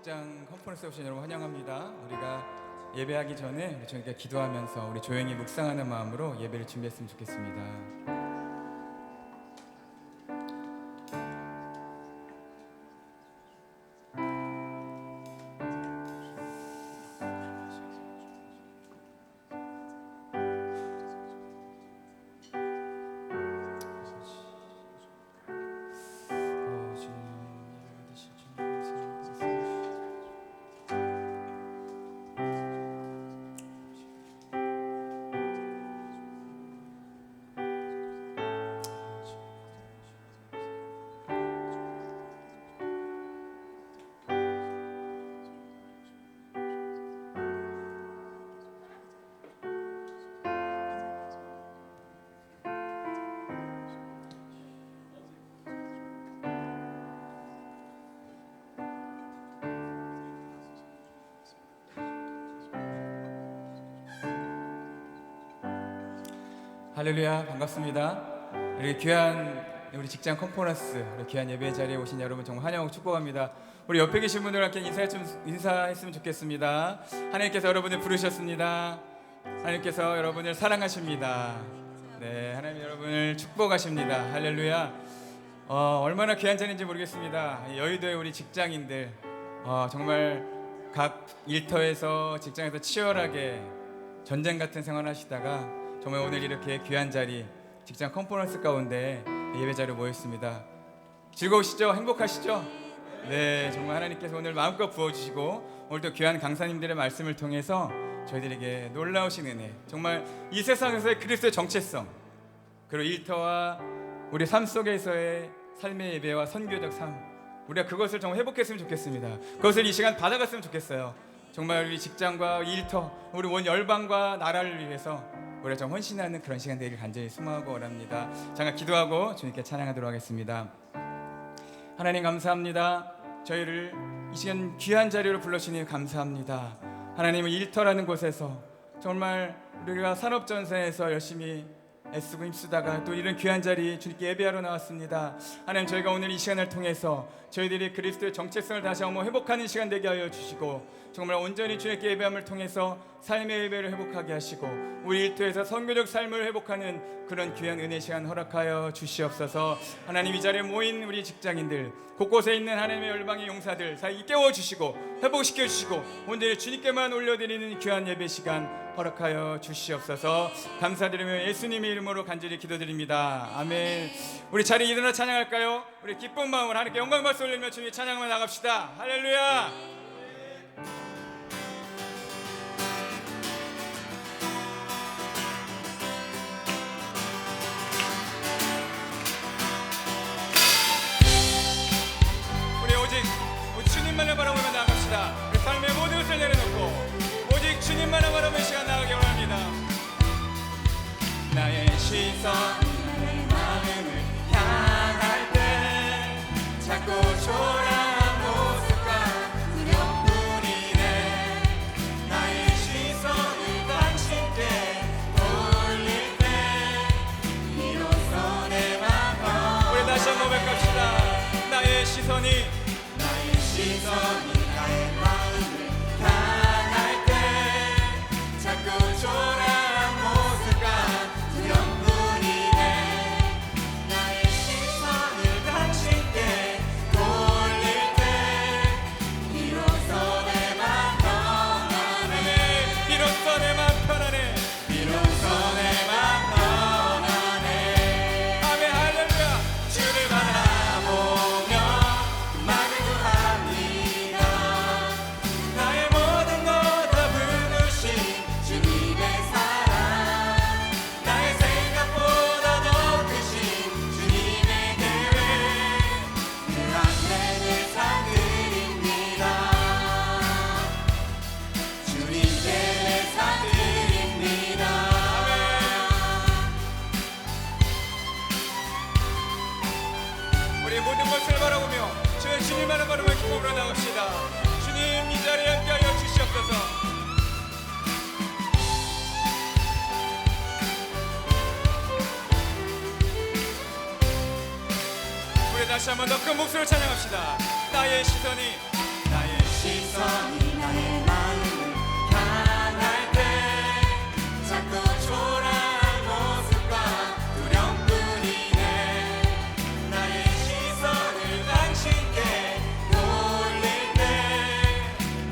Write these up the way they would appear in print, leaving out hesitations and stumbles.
직장 컨퍼런스에 오신 여러분 환영합니다. 우리가 예배하기 전에 우리 저희가 기도하면서 우리 조용히 묵상하는 마음으로 예배를 준비했으면 좋겠습니다. 할렐루야, 반갑습니다. 우리 귀한 우리 직장 컨퍼런스, 우리 귀한 예배 자리에 오신 여러분 정말 환영하고 축복합니다. 우리 옆에 계신 분들과 함께 인사했으면 좋겠습니다. 하나님께서 여러분을 부르셨습니다. 하나님께서 여러분을 사랑하십니다. 네, 하나님 여러분을 축복하십니다. 할렐루야. 얼마나 귀한 자리인지 모르겠습니다. 여의도의 우리 직장인들 정말 각 일터에서 직장에서 치열하게 전쟁 같은 생활을 하시다가 정말 오늘 이렇게 귀한 자리 직장 컨퍼런스 가운데 예배 자리에 모였습니다. 즐거우시죠? 행복하시죠? 네, 정말 하나님께서 오늘 마음껏 부어주시고 오늘도 귀한 강사님들의 말씀을 통해서 저희들에게 놀라우신 은혜, 정말 이 세상에서의 그리스도의 정체성, 그리고 일터와 우리 삶 속에서의 삶의 예배와 선교적 삶, 우리가 그것을 정말 회복했으면 좋겠습니다. 그것을 이 시간 받아갔으면 좋겠어요. 정말 우리 직장과 일터, 우리 온 열방과 나라를 위해서 우리가 좀 헌신하는 그런 시간 되길 간절히 소망하고 원합니다. 잠깐 기도하고 주님께 찬양하도록 하겠습니다. 하나님 감사합니다. 저희를 이 시간 귀한 자리로 불러주시니 감사합니다. 하나님은 일터라는 곳에서 정말 우리가 산업전선에서 열심히 애쓰고 힘쓰다가 또 이런 귀한 자리 주님께 예배하러 나왔습니다. 하나님, 저희가 오늘 이 시간을 통해서 저희들이 그리스도의 정체성을 다시 한번 회복하는 시간 되게 하여 주시고 정말 온전히 주님께 예배함을 통해서 삶의 예배를 회복하게 하시고 우리 일터에서 선교적 삶을 회복하는 그런 귀한 은혜 시간 허락하여 주시옵소서. 하나님, 이 자리에 모인 우리 직장인들, 곳곳에 있는 하나님의 열방의 용사들 사이 깨워주시고 회복시켜 주시고 온전히 주님께만 올려드리는 귀한 예배 시간 허락하여 주시옵소서. 감사드리며 예수님의 이름으로 간절히 기도드립니다. 아멘. 우리 자리에 일어나 찬양할까요? 우리 기쁜 마음으로 하나님께 영광 박수 올리며 주님의 찬양을 나갑시다. 할렐루야. 주님만을 바라보며 나갑시다. 우리 삶의 모든 것을 내려놓고 오직 주님만을 바라보는 시간 나가기 원합니다. 나의 시선, 나의 마음을 향할 때 자꾸 초라한 모습과 두려움뿐이네. 나의 시선을 당신께 돌릴 때 비로소 내 맘. 우리 다시 한번 고백합시다. 나의 시선이 나의 마음을 향할 때 자꾸 초라한 모습과 두려움뿐이네. 나의 시선을 당신께 돌릴 때 비로소 내 맘 편안해. 비로소 내 맘 편안해. 비로소 내 맘 편안해. 아멘. 할렐루야. 주를 바라보며 주님만을 바라보며 기쁨으로 나갑시다. 주님, 이 자리에 함께하여 주시옵소서. 우리 다시 한번 더 큰 목소리로 찬양합시다. 나의 시선이 영원히 나의 마음을 향할 때 자꾸 초라한 모습과 두려움뿐이네. 나의 시선을 당신께 돌릴 때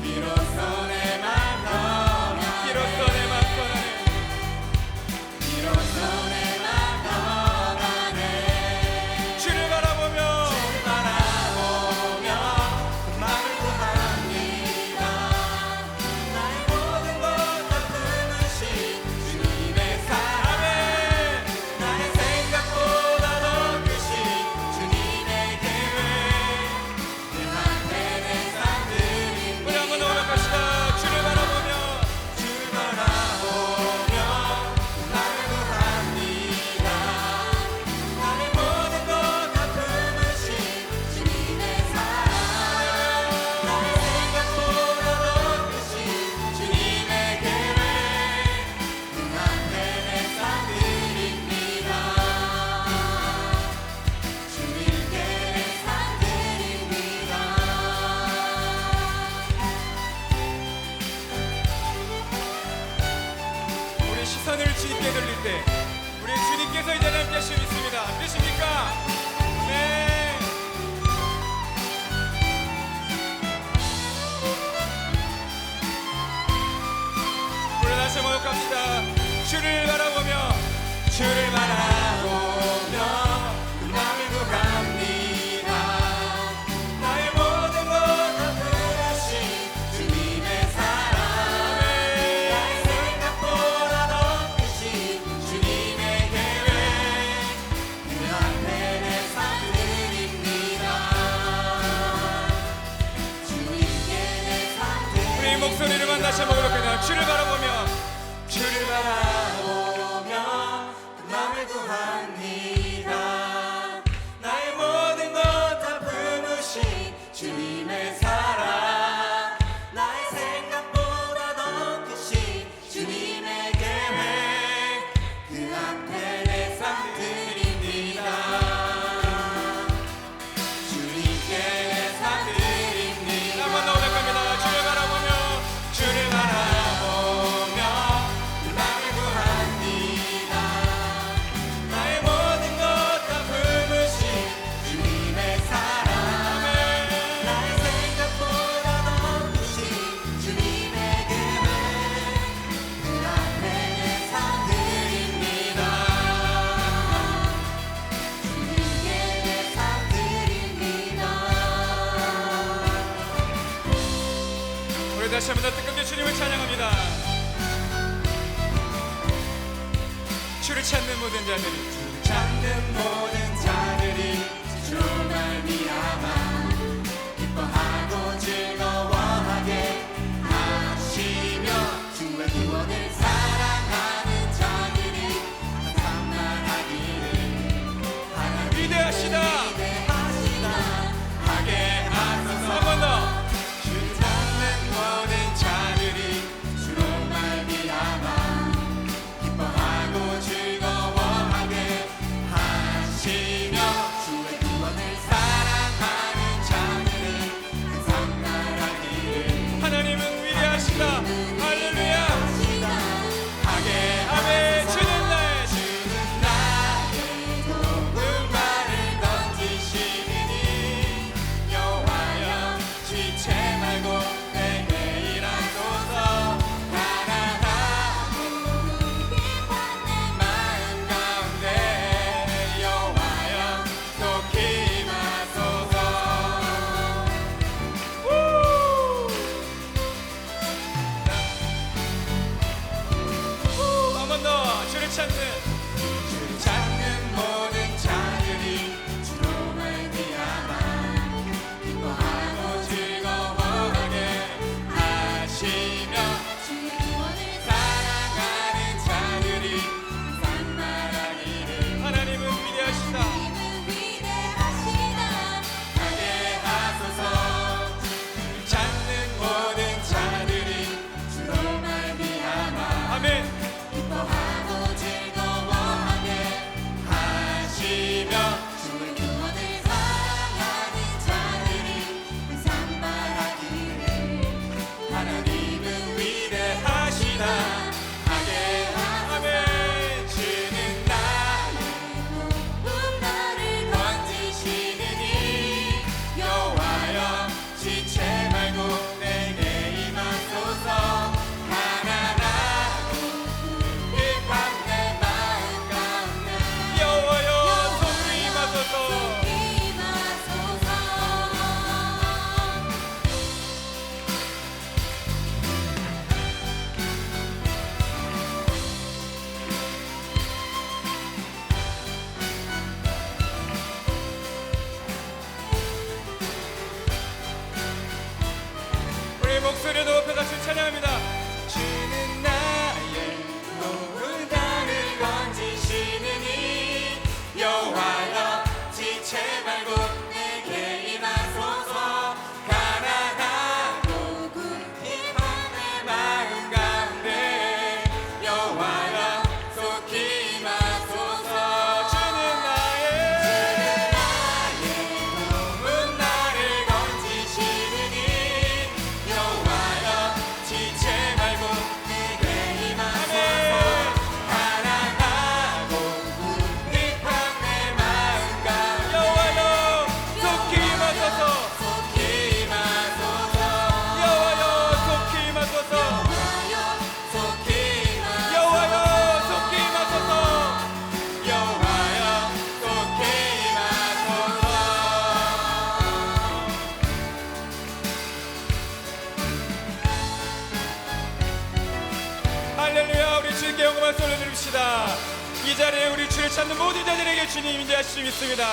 비로소 내 맘 떠나 비로소 내 맘 떠나네. 비로소 내 맘 떠나네. 주를 바라보며 주를 바라보며 그 맘을 구합니다. 나의 모든 것 다 품으신 주님의 사랑, 나의 생각보다 더 크신 주님의 계획, 그 앞에 내 삶 드립니다. 우리 한번 더 고백합시다. 주를 바라보며 주를 바라보며 나를 구합니다. 나의 모든 것 다 품으신 주님의 사랑, 나의 생각보다 더 크신 주님의 계획, 그 앞에 내 삶 드립니다. 주님께 내 삶 드립니다. 우리 시선을 주님께 돌릴 때 우리 주님께서 이제 함께 하실 수 있습니다. 믿으십니까? 네. 우리 다시 한번 갑시다. 주를 바라보며 주를 바라보며 그 맘을 구합니다. 나의 모든 것 다 품으신 주님의 사랑, 나의 생각보다 더 크신 주님의 계획, 그 앞에 내 삶 드립니다. 주님께 내 삶 드립니다. 우리 목소리를만 다시 한번 그렇게 주를 바라보며 주를 바라보며 그 맘을 구합니다. 나의 모든 것 다 품으신 주님의 사랑, 나의 생각보다 더 크신 주님의 계획, 그 앞에 내 삶 드립니다. 주님께 내 삶 드립니다. 한번 더 고백합니다. 주를 바라보며 주를 바라보며 그 맘을 구합니다. 나의 모든 것 다 품으신 주님의 사랑, 나의 생각보다 더 크신 주님의 계획, 그 앞에 내 삶 드립니다. 주님께 내 삶 드립니다. 우리 다시 한번 더 뜨겁게 주님을 찬양합니다. 주를 찾는 모든 자들이 찾는 모든 자들이 주로 말미암아 기뻐하고 즐거워하게 하시며, 주의 구원을 사랑하는 자들이 찬양하기를 하나님 위대하시다. 위대하시다 하게 하소서. 한 번 더. 주를 찾는 모든 자들이 주로 말미암아 기뻐하고 즐거워하게 하시며, 주의 구원을 사랑하는 자들이 항상 나라기를 하나님은 위대하시다. 할렐루야. 하시다 하게 아멘. 하소서. 주는 나의 주는 나의 높은 말을 던지시고 찾는 모든 자들에게 주님 임재하실 수 있습니다.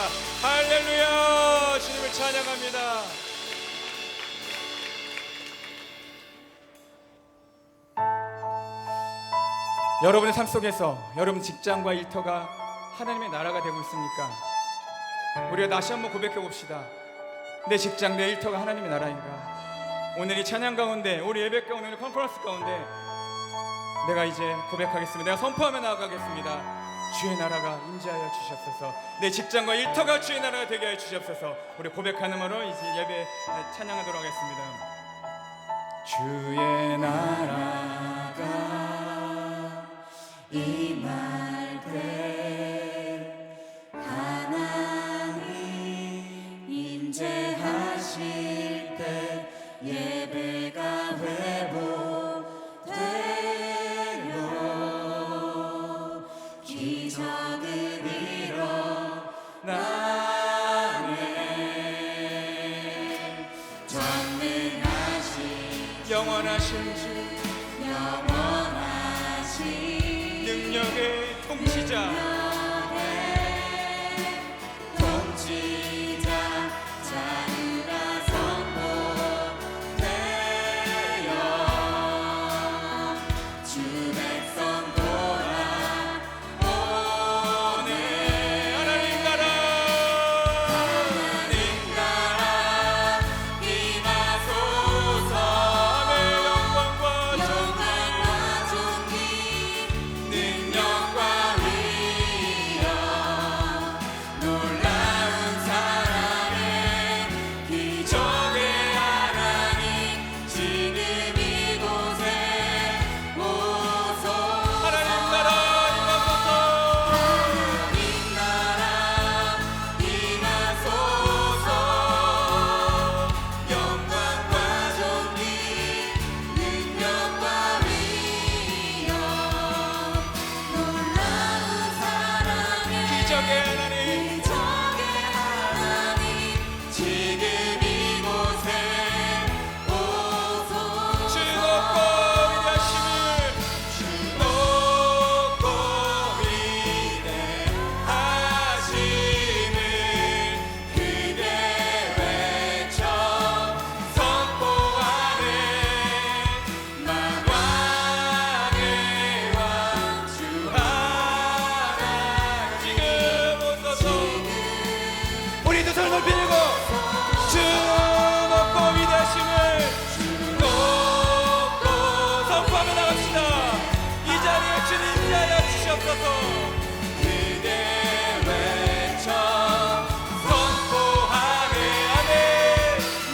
할렐루야. 주님을 찬양합니다. 여러분의 삶 속에서 여러분 직장과 일터가 하나님의 나라가 되고 있습니까? 우리가 다시 한번 고백해 봅시다. 내 직장, 내 일터가 하나님의 나라인가? 오늘 이 찬양 가운데, 우리 예배 가운데, 오늘 컨퍼런스 가운데 내가 이제 고백하겠습니다. 내가 선포하며 나아가겠습니다. 주의 나라가 임재하여 주시옵소서. 내 직장과 일터가 주의 나라가 되게 하여 주시옵소서. 우리 고백하는 말로 이제 예배 찬양하도록 하겠습니다. 주의 나라가 임할 때 하나님 임재하실 때 예배가 회복되며 기적을 일어나네. 전능하신 영원하신 주 영원하신 능력의 통치자 통치자 자유가 선포되어 주 백성 돌아오네. 하나님 나라 임하소서. 아멘. 영광과 영광과 존귀 능력과 위엄 놀라운 사랑의 기적의 하나님 지금 이곳에 오소. 하나님 나라 임하소서. 하나님 나라 임하소서. 영광과 존귀 능력과 위엄 놀라운 사랑의 기적의 하나님 기적의 하나님 지금 이곳에 오소. 즐겁고 위대하심을 높고 위대하심을 크게 외쳐 선포하네. 만왕의 왕 주 하나님 지금 오소서. 우리 두 손을 높이 들고 주 높고 위대하심을 높고 선포하며 나갑시다. 이 자리에 주님 임재하여 주시옵소서. 크게 외쳐 선포하네. 아멘.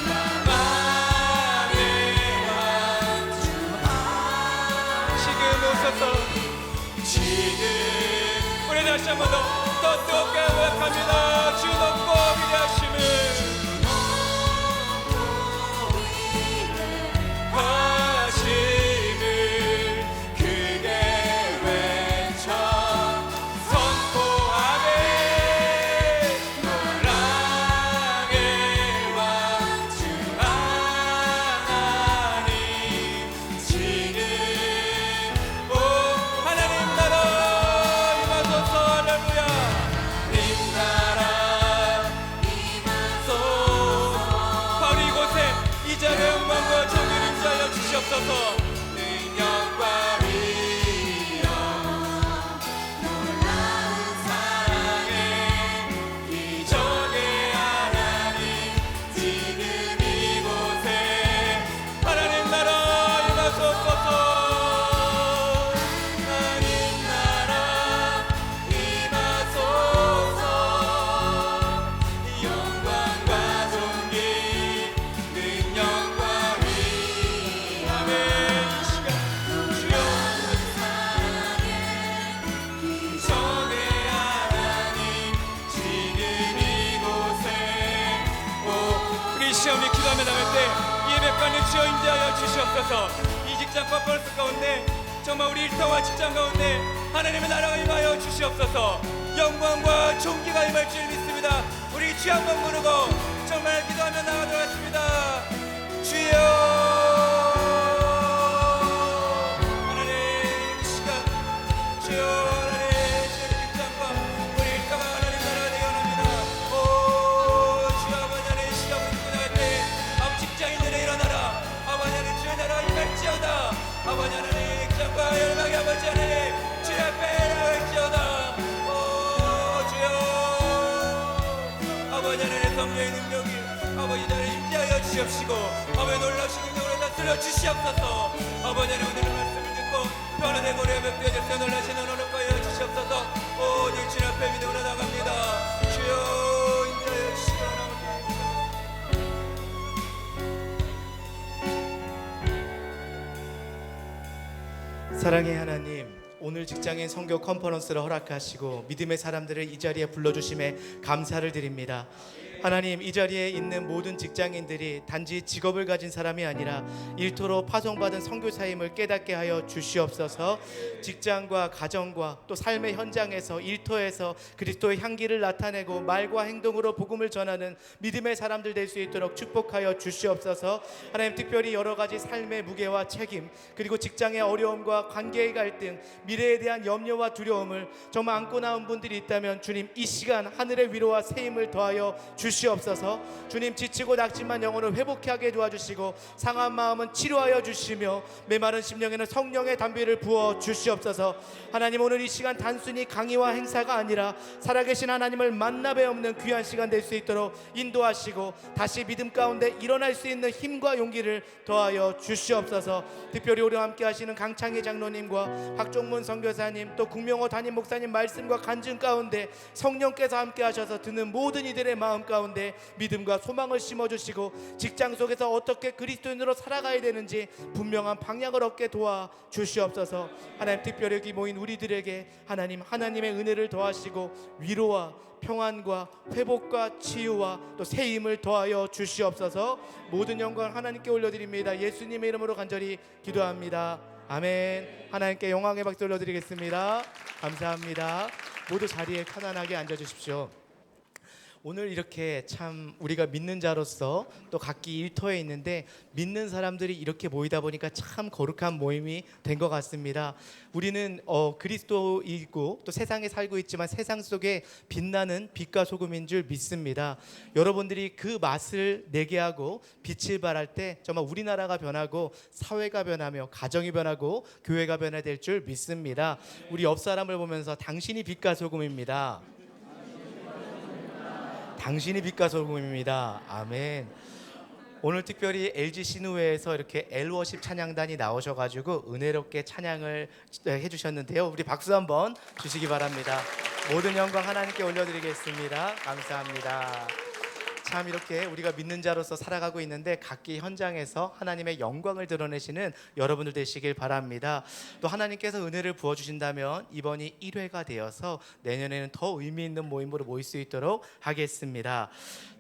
만왕의 왕 주 지금 오소서. 지금 우리 다시 한 번 더 뜨겁게 고백합니다. 주 높고 위대하심을 하심을 크게 외쳐 선포하네. 만왕의 왕 주 하나님 지금 오 하나님 나라 임하소서. 할렐루야. 님 나라 임하소서. 바로 이곳에 이 자리에 영광과 정의를 임재하여 주시옵소서. 능력과 위엄 놀라운 사랑의 기적의 하나님 지금 이곳에 하나님 나라 임하소서. 하나님 나라 임하소서. 영광과 존귀 능력과 위엄 아멘. 이 시간 주여 기적의 하나님 지금 이곳에 우리 시험이 기도하며 나갈 때 예배관에 주여 임재하여 주시옵소서. 이 직장 컨퍼런스 가운데 정말 우리 일터와 직장 가운데 하나님의 나라가 임하여 주시옵소서. 영광과 존귀가 임할 줄 믿습니다. 우리 주여 한번 부르고 정말 기도하며 나가도록 하겠습니다. 주여 하나님 이 시간 주여 하나님 주의 직장과 주시옵시고 아버지 놀라우신 능력으로 다스려 주시옵소서. 아버지 하나님 오늘의 말씀을 듣고 변화되고 우리의 뵙되어져서 놀라시는 오늘 거여 주시옵소서. 오직 주님 앞에 믿음으로 나갑니다. 주여 인자여 주시옵소서. 사랑의 하나님, 오늘 직장인 선교 컨퍼런스를 허락하시고 믿음의 사람들을 이 자리에 불러주심에 감사를 드립니다. 하나님, 이 자리에 있는 모든 직장인들이 단지 직업을 가진 사람이 아니라 일터로 파송받은 선교사임을 깨닫게 하여 주시옵소서. 직장과 가정과 또 삶의 현장에서 일터에서 그리스도의 향기를 나타내고 말과 행동으로 복음을 전하는 믿음의 사람들 될 수 있도록 축복하여 주시옵소서. 하나님, 특별히 여러 가지 삶의 무게와 책임, 그리고 직장의 어려움과 관계의 갈등, 미래에 대한 염려와 두려움을 정말 안고 나온 분들이 있다면 주님, 이 시간 하늘의 위로와 새 힘을 더하여 주시옵소서. 주님, 지치고 낙심한 영혼을 회복하게 도와주시고 상한 마음은 치료하여 주시며 메마른 심령에는 성령의 담비를 부어 주시옵소서. 하나님, 오늘 이 시간 단순히 강의와 행사가 아니라 살아계신 하나님을 만나 뵈옵는 귀한 시간 될 수 있도록 인도하시고 다시 믿음 가운데 일어날 수 있는 힘과 용기를 더하여 주시옵소서. 특별히 우리와 함께 하시는 강창희 장로님과 박종문 선교사님, 또 국명호 담임 목사님 말씀과 간증 가운데 성령께서 함께 하셔서 듣는 모든 이들의 마음 가운데 믿음과 소망을 심어주시고 직장 속에서 어떻게 그리스도인으로 살아가야 되는지 분명한 방향을 얻게 도와 주시옵소서. 하나님, 특별히 여기 모인 우리들에게 하나님의 은혜를 더하시고 위로와 평안과 회복과 치유와 또 새 힘을 더하여 주시옵소서. 모든 영광 하나님께 올려드립니다. 예수님의 이름으로 간절히 기도합니다. 아멘. 하나님께 영광의 박수 올려드리겠습니다. 감사합니다. 모두 자리에 편안하게 앉아주십시오. 오늘 이렇게 참 우리가 믿는 자로서 또 각기 일터에 있는데 믿는 사람들이 이렇게 모이다 보니까 참 거룩한 모임이 된 것 같습니다. 우리는 그리스도이고 또 세상에 살고 있지만 세상 속에 빛나는 빛과 소금인 줄 믿습니다. 여러분들이 그 맛을 내게 하고 빛을 발할 때 정말 우리나라가 변하고 사회가 변하며 가정이 변하고 교회가 변화될 줄 믿습니다. 우리 옆 사람을 보면서 당신이 빛과 소금입니다. 당신이 빛과 소금입니다. 아멘. 오늘 특별히 LG 신우회에서 이렇게 엘워십 찬양단이 나오셔가지고 은혜롭게 찬양을 해주셨는데요. 우리 박수 한번 주시기 바랍니다. 모든 영광 하나님께 올려드리겠습니다. 감사합니다. 참 이렇게 우리가 믿는 자로서 살아가고 있는데 각기 현장에서 하나님의 영광을 드러내시는 여러분들 되시길 바랍니다. 또 하나님께서 은혜를 부어주신다면 이번이 1회가 되어서 내년에는 더 의미 있는 모임으로 모일 수 있도록 하겠습니다.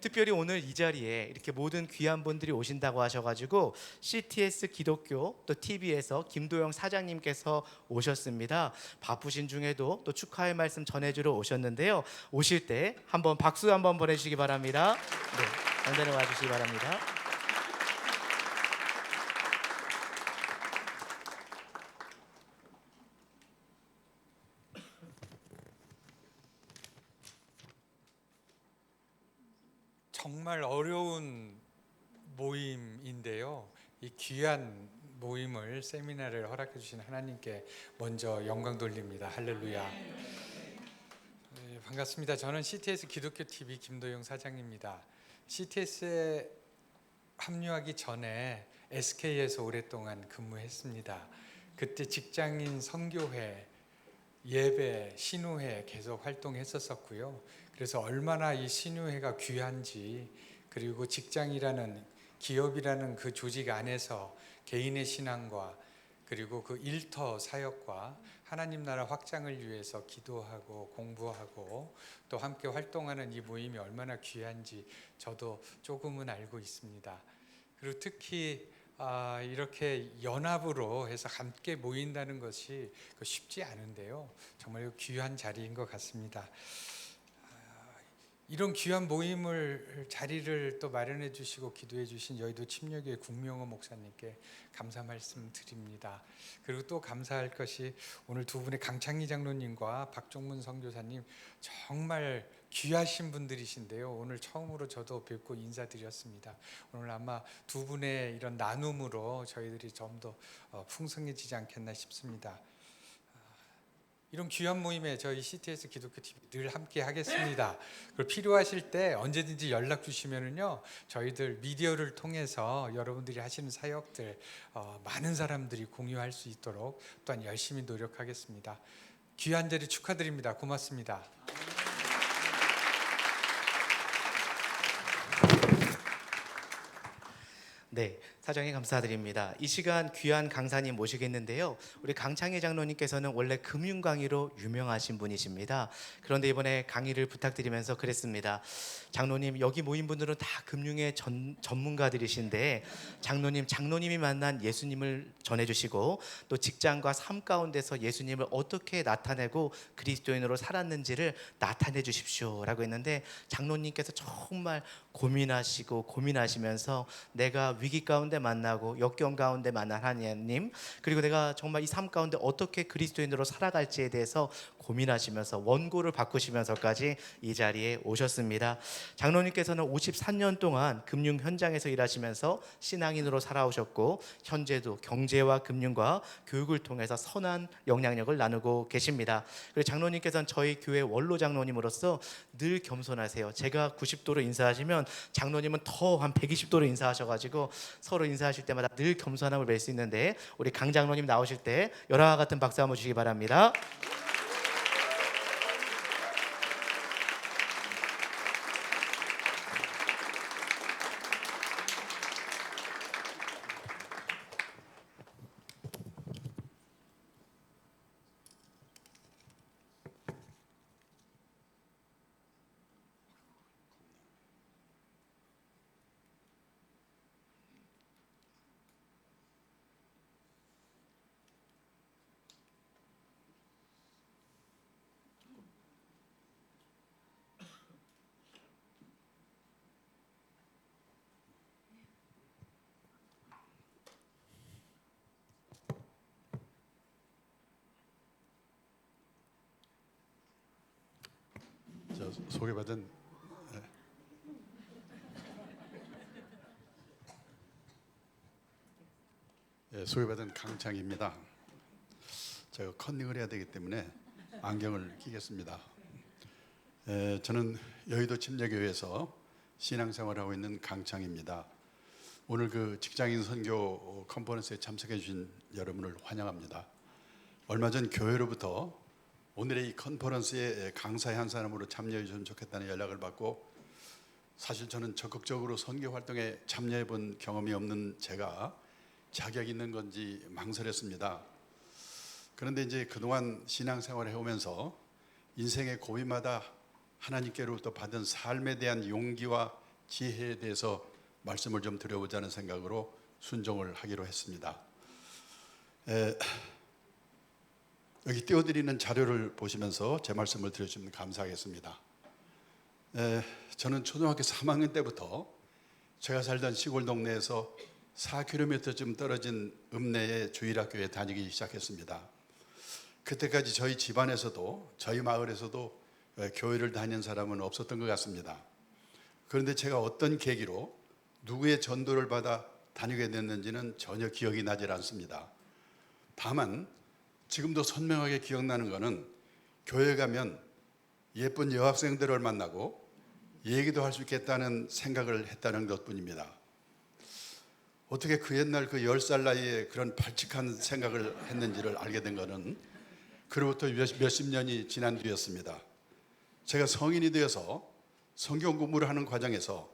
특별히 오늘 이 자리에 이렇게 모든 귀한 분들이 오신다고 하셔가지고 CTS 기독교 또 TV에서 김도영 사장님께서 오셨습니다. 바쁘신 중에도 또 축하의 말씀 전해주러 오셨는데요. 오실 때 한번 박수 한번 보내주시기 바랍니다. 네, 당단에 와주시기 바랍니다. 정말 어려운 모임인데요. 이 귀한 모임을 세미나를 허락해 주신 하나님께 먼저 영광 돌립니다. 할렐루야. 네, 반갑습니다. 저는 CTS 기독교 TV 김도영 사장입니다. CTS에 합류하기 전에 SK에서 오랫동안 근무했습니다. 그때 직장인 선교회, 예배, 신우회 계속 활동했었고요. 그래서 얼마나 이 신우회가 귀한지, 그리고 직장이라는 기업이라는 그 조직 안에서 개인의 신앙과 그리고 그 일터 사역과 하나님 나라 확장을 위해서 기도하고 공부하고 또 함께 활동하는 이 모임이 얼마나 귀한지 저도 조금은 알고 있습니다. 그리고 특히 이렇게 연합으로 해서 함께 모인다는 것이 쉽지 않은데요. 정말 귀한 자리인 것 같습니다. 이런 귀한 모임을 자리를 또 마련해 주시고 기도해 주신 여의도 침례교회 국명호 목사님께 감사 말씀 드립니다. 그리고 또 감사할 것이 오늘 두 분의 강창희 장로님과 박종문 선교사님 정말 귀하신 분들이신데요. 오늘 처음으로 저도 뵙고 인사드렸습니다. 오늘 아마 두 분의 이런 나눔으로 저희들이 좀 더 풍성해지지 않겠나 싶습니다. 이런 귀한 모임에 저희 CTS 기독교 TV 늘 함께 하겠습니다. 그리고 필요하실 때 언제든지 연락 주시면은요, 저희들 미디어를 통해서 여러분들이 하시는 사역들 많은 사람들이 공유할 수 있도록 또한 열심히 노력하겠습니다. 귀한 자리 축하드립니다. 고맙습니다. 네, 사장님 감사드립니다. 이 시간 귀한 강사님 모시겠는데요. 우리 강창희 장로님께서는 원래 금융 강의로 유명하신 분이십니다. 그런데 이번에 강의를 부탁드리면서 그랬습니다. 장로님, 여기 모인 분들은 다 금융의 전문가들이신데 장로님이 만난 예수님을 전해주시고 또 직장과 삶 가운데서 예수님을 어떻게 나타내고 그리스도인으로 살았는지를 나타내 주십시오라고 했는데 장로님께서 정말 고민하시면서 내가 위기 가운데 만나고 역경 가운데 만난 하나님, 그리고 내가 정말 이 삶 가운데 어떻게 그리스도인으로 살아갈지에 대해서 고민하시면서 원고를 바꾸시면서까지 이 자리에 오셨습니다. 장로님께서는 54년 동안 금융 현장에서 일하시면서 신앙인으로 살아오셨고 현재도 경제와 금융과 교육을 통해서 선한 영향력을 나누고 계십니다. 그리고 장로님께서는 저희 교회 원로 장로님으로서 늘 겸손하세요. 제가 90도로 인사하시면 장로님은 더 한 120도로 인사하셔가지고 서로 인사하실 때마다 늘 겸손함을 뵐 수 있는데 우리 강 장로님 나오실 때 열화와 같은 박수 한번 주시기 바랍니다. 저 소개받은 소개받은 강창입니다. 제가 컨닝을 해야 되기 때문에 안경을 끼겠습니다. 저는 여의도 침례교회에서 신앙생활하고 있는 강창입니다. 오늘 그 직장인 선교 컨퍼런스에 참석해 주신 여러분을 환영합니다. 얼마 전 교회로부터 오늘의 이 컨퍼런스에 강사의 한 사람으로 참여해 주시면 좋겠다는 연락을 받고, 사실 저는 적극적으로 선교 활동에 참여해 본 경험이 없는 제가 자격 있는 건지 망설였습니다. 그런데 이제 그동안 신앙생활을 해오면서 인생의 고비마다 하나님께로부터 받은 삶에 대한 용기와 지혜에 대해서 말씀을 좀 드려보자는 생각으로 순종을 하기로 했습니다. 여기 띄워드리는 자료를 보시면서 제 말씀을 들어주시면 감사하겠습니다. 저는 초등학교 3학년 때부터 제가 살던 시골 동네에서 4km쯤 떨어진 읍내의 주일학교에 다니기 시작했습니다. 그때까지 저희 집안에서도 저희 마을에서도 교회를 다니는 사람은 없었던 것 같습니다. 그런데 제가 어떤 계기로 누구의 전도를 받아 다니게 됐는지는 전혀 기억이 나질 않습니다. 다만 지금도 선명하게 기억나는 것은 교회 가면 예쁜 여학생들을 만나고 얘기도 할 수 있겠다는 생각을 했다는 것뿐입니다. 어떻게 그 옛날 그 10살 나이에 그런 발칙한 생각을 했는지를 알게 된 것은 그로부터 몇십 년이 지난 뒤였습니다. 제가 성인이 되어서 성경 공부를 하는 과정에서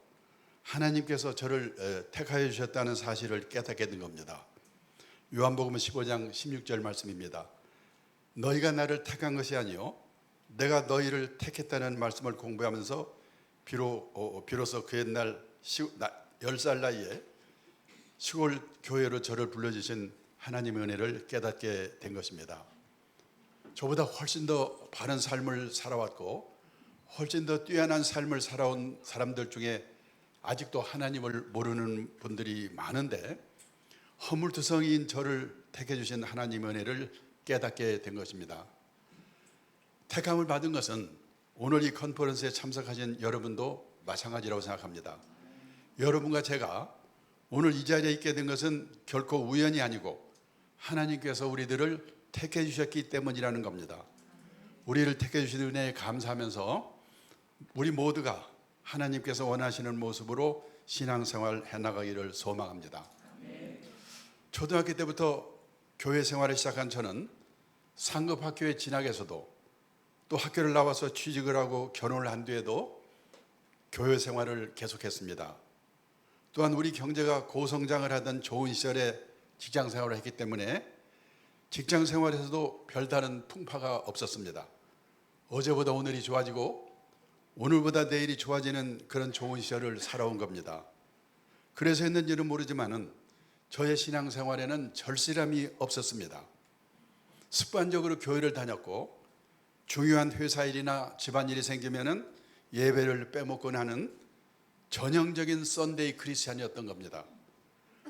하나님께서 저를 택하여 주셨다는 사실을 깨닫게 된 겁니다. 요한복음 15장 16절 말씀입니다. 너희가 나를 택한 것이 아니요 내가 너희를 택했다는 말씀을 공부하면서 비로소 그 옛날 10살 나이에 시골 교회로 저를 불러주신 하나님의 은혜를 깨닫게 된 것입니다. 저보다 훨씬 더 바른 삶을 살아왔고 훨씬 더 뛰어난 삶을 살아온 사람들 중에 아직도 하나님을 모르는 분들이 많은데 허물투성이인 저를 택해 주신 하나님의 은혜를 깨닫게 된 것입니다. 택함을 받은 것은 오늘 이 컨퍼런스에 참석하신 여러분도 마찬가지라고 생각합니다. 여러분과 제가 오늘 이 자리에 있게 된 것은 결코 우연이 아니고 하나님께서 우리들을 택해 주셨기 때문이라는 겁니다. 우리를 택해 주신 은혜에 감사하면서 우리 모두가 하나님께서 원하시는 모습으로 신앙생활 해나가기를 소망합니다. 초등학교 때부터 교회 생활을 시작한 저는 상급 학교에 진학해서도 또 학교를 나와서 취직을 하고 결혼을 한 뒤에도 교회 생활을 계속했습니다. 또한 우리 경제가 고성장을 하던 좋은 시절에 직장 생활을 했기 때문에 직장 생활에서도 별다른 풍파가 없었습니다. 어제보다 오늘이 좋아지고 오늘보다 내일이 좋아지는 그런 좋은 시절을 살아온 겁니다. 그래서 했는지는 모르지만은 저의 신앙생활에는 절실함이 없었습니다. 습관적으로 교회를 다녔고 중요한 회사 일이나 집안일이 생기면은 예배를 빼먹곤 하는 전형적인 썬데이 크리스찬이었던 겁니다.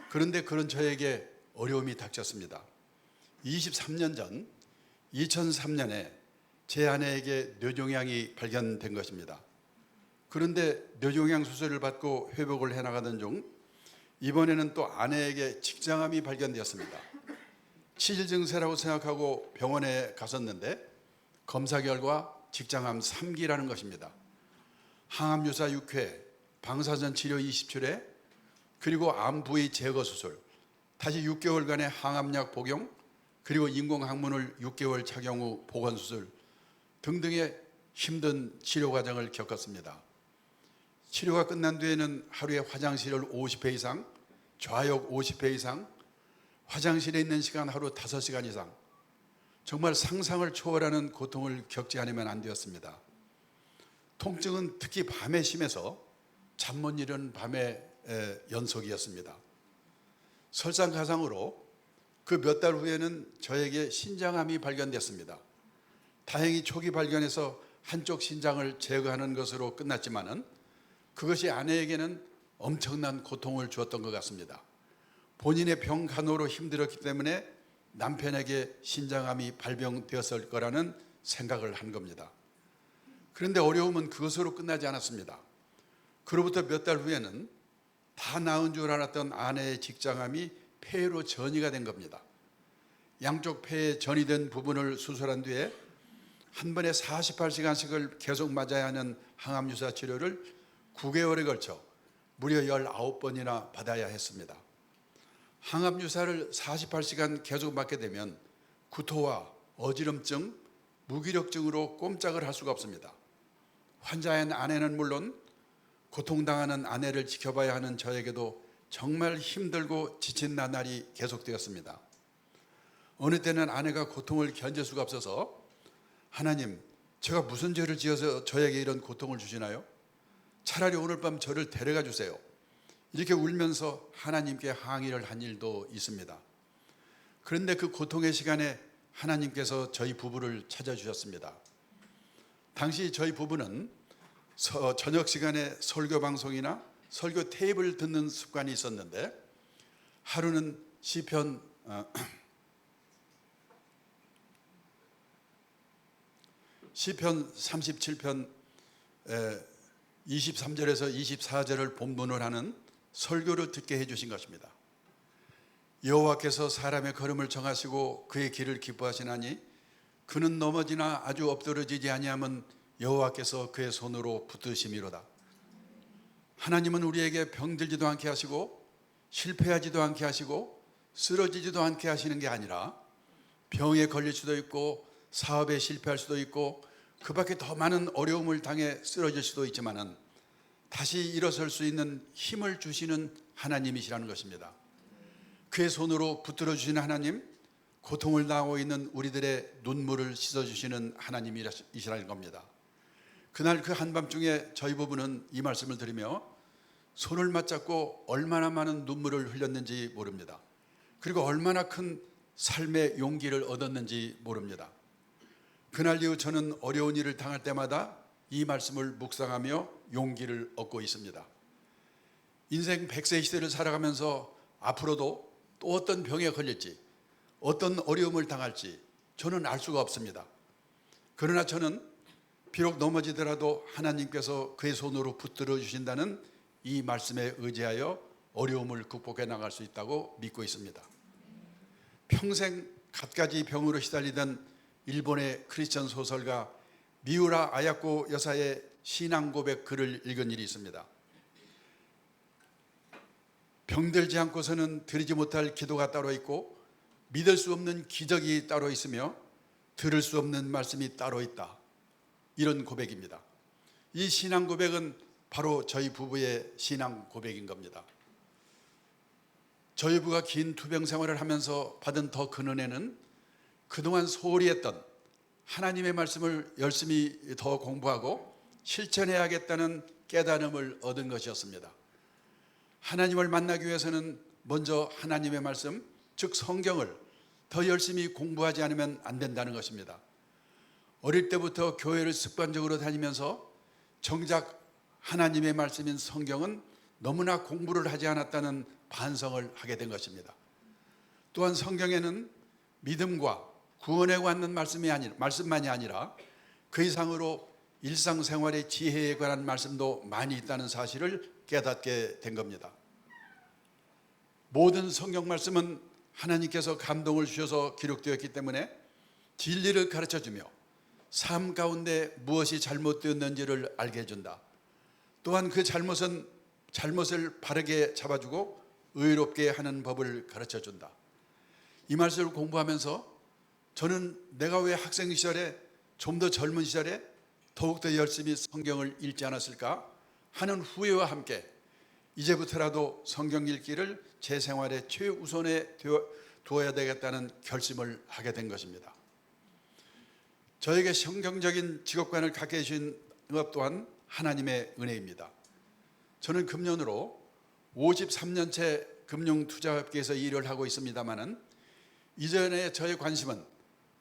그런데 그런 저에게 어려움이 닥쳤습니다. 23년 전 2003년에 제 아내에게 뇌종양이 발견된 것입니다. 그런데 뇌종양 수술을 받고 회복을 해나가던 중 이번에는 또 아내에게 직장암이 발견되었습니다. 치질 증세라고 생각하고 병원에 갔었는데 검사 결과 직장암 3기라는 것입니다. 항암 유사 6회, 방사선 치료 27회, 그리고 암 부위 제거 수술, 다시 6개월간의 항암약 복용, 그리고 인공항문을 6개월 착용 후 보건 수술 등등의 힘든 치료 과정을 겪었습니다. 치료가 끝난 뒤에는 하루에 화장실을 50회 이상, 좌욕 50회 이상, 화장실에 있는 시간 하루 5시간 이상, 정말 상상을 초월하는 고통을 겪지 않으면 안 되었습니다. 통증은 특히 밤에 심해서 잠 못 이루는 밤의 연속이었습니다. 설상가상으로 그 몇 달 후에는 저에게 신장암이 발견됐습니다. 다행히 초기 발견해서 한쪽 신장을 제거하는 것으로 끝났지만은 그것이 아내에게는 엄청난 고통을 주었던 것 같습니다. 본인의 병 간호로 힘들었기 때문에 남편에게 신장암이 발병되었을 거라는 생각을 한 겁니다. 그런데 어려움은 그것으로 끝나지 않았습니다. 그로부터 몇 달 후에는 다 나은 줄 알았던 아내의 직장암이 폐로 전이가 된 겁니다. 양쪽 폐에 전이된 부분을 수술한 뒤에 한 번에 48시간씩을 계속 맞아야 하는 항암유사 치료를 9개월에 걸쳐 무려 19번이나 받아야 했습니다. 항암유사를 48시간 계속 맞게 되면 구토와 어지럼증, 무기력증으로 꼼짝을 할 수가 없습니다. 환자인 아내는 물론 고통당하는 아내를 지켜봐야 하는 저에게도 정말 힘들고 지친 나날이 계속되었습니다. 어느 때는 아내가 고통을 견딜 수가 없어서 하나님, 제가 무슨 죄를 지어서 저에게 이런 고통을 주시나요? 차라리 오늘 밤 저를 데려가 주세요. 이렇게 울면서 하나님께 항의를 한 일도 있습니다. 그런데 그 고통의 시간에 하나님께서 저희 부부를 찾아주셨습니다. 당시 저희 부부는 저녁 시간에 설교 방송이나 설교 테이프를 듣는 습관이 있었는데 하루는 시편 37편 23절에서 24절을 본문을 하는 설교를 듣게 해주신 것입니다. 여호와께서 사람의 걸음을 정하시고 그의 길을 기뻐하시나니 그는 넘어지나 아주 엎드러지지 아니함은 여호와께서 그의 손으로 붙드심이로다. 하나님은 우리에게 병들지도 않게 하시고 실패하지도 않게 하시고 쓰러지지도 않게 하시는 게 아니라 병에 걸릴 수도 있고 사업에 실패할 수도 있고 그 밖에 더 많은 어려움을 당해 쓰러질 수도 있지만은 다시 일어설 수 있는 힘을 주시는 하나님이시라는 것입니다. 그의 손으로 붙들어 주시는 하나님, 고통을 당하고 있는 우리들의 눈물을 씻어주시는 하나님이시라는 겁니다. 그날 그 한밤중에 저희 부부는 이 말씀을 드리며 손을 맞잡고 얼마나 많은 눈물을 흘렸는지 모릅니다. 그리고 얼마나 큰 삶의 용기를 얻었는지 모릅니다. 그날 이후 저는 어려운 일을 당할 때마다 이 말씀을 묵상하며 용기를 얻고 있습니다. 인생 100세 시대를 살아가면서 앞으로도 또 어떤 병에 걸릴지 어떤 어려움을 당할지 저는 알 수가 없습니다. 그러나 저는 비록 넘어지더라도 하나님께서 그의 손으로 붙들어 주신다는 이 말씀에 의지하여 어려움을 극복해 나갈 수 있다고 믿고 있습니다. 평생 갖가지 병으로 시달리던 일본의 크리스천 소설가 미우라 아야코 여사의 신앙 고백 글을 읽은 일이 있습니다. 병들지 않고서는 드리지 못할 기도가 따로 있고 믿을 수 없는 기적이 따로 있으며 들을 수 없는 말씀이 따로 있다. 이런 고백입니다. 이 신앙 고백은 바로 저희 부부의 신앙 고백인 겁니다. 저희 부부가 긴 투병 생활을 하면서 받은 더 큰 은혜는 그동안 소홀히 했던 하나님의 말씀을 열심히 더 공부하고 실천해야겠다는 깨달음을 얻은 것이었습니다. 하나님을 만나기 위해서는 먼저 하나님의 말씀, 즉 성경을 더 열심히 공부하지 않으면 안 된다는 것입니다. 어릴 때부터 교회를 습관적으로 다니면서 정작 하나님의 말씀인 성경은 너무나 공부를 하지 않았다는 반성을 하게 된 것입니다. 또한 성경에는 믿음과 구원에 관한 말씀만이 아니라 그 이상으로 일상생활의 지혜에 관한 말씀도 많이 있다는 사실을 깨닫게 된 겁니다. 모든 성경 말씀은 하나님께서 감동을 주셔서 기록되었기 때문에 진리를 가르쳐주며 삶 가운데 무엇이 잘못되었는지를 알게 해준다. 또한 그 잘못을 바르게 잡아주고 의롭게 하는 법을 가르쳐준다. 이 말씀을 공부하면서 저는 내가 왜 학생 시절에 좀 더 젊은 시절에 더욱더 열심히 성경을 읽지 않았을까 하는 후회와 함께 이제부터라도 성경 읽기를 제 생활의 최우선에 두어야 되겠다는 결심을 하게 된 것입니다. 저에게 성경적인 직업관을 갖게 해주신 것 또한 하나님의 은혜입니다. 저는 금년으로 53년째 금융투자업계에서 일을 하고 있습니다마는 이전에 저의 관심은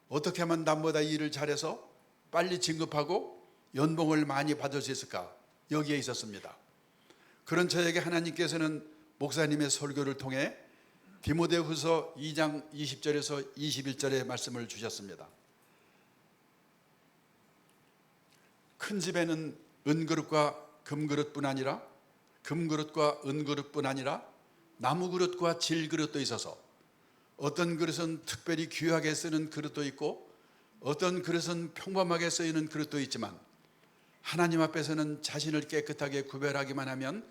어떻게 하면 남보다 일을 잘해서 빨리 진급하고 연봉을 많이 받을 수 있을까 여기에 있었습니다. 그런 저에게 하나님께서는 목사님의 설교를 통해 디모데후서 2장 20절에서 21절의 말씀을 주셨습니다. 큰 집에는 은그릇과 금그릇뿐 아니라 금그릇과 은그릇뿐 아니라 나무그릇과 질그릇도 있어서 어떤 그릇은 특별히 귀하게 쓰는 그릇도 있고 어떤 그릇은 평범하게 쓰이는 그릇도 있지만 하나님 앞에서는 자신을 깨끗하게 구별하기만 하면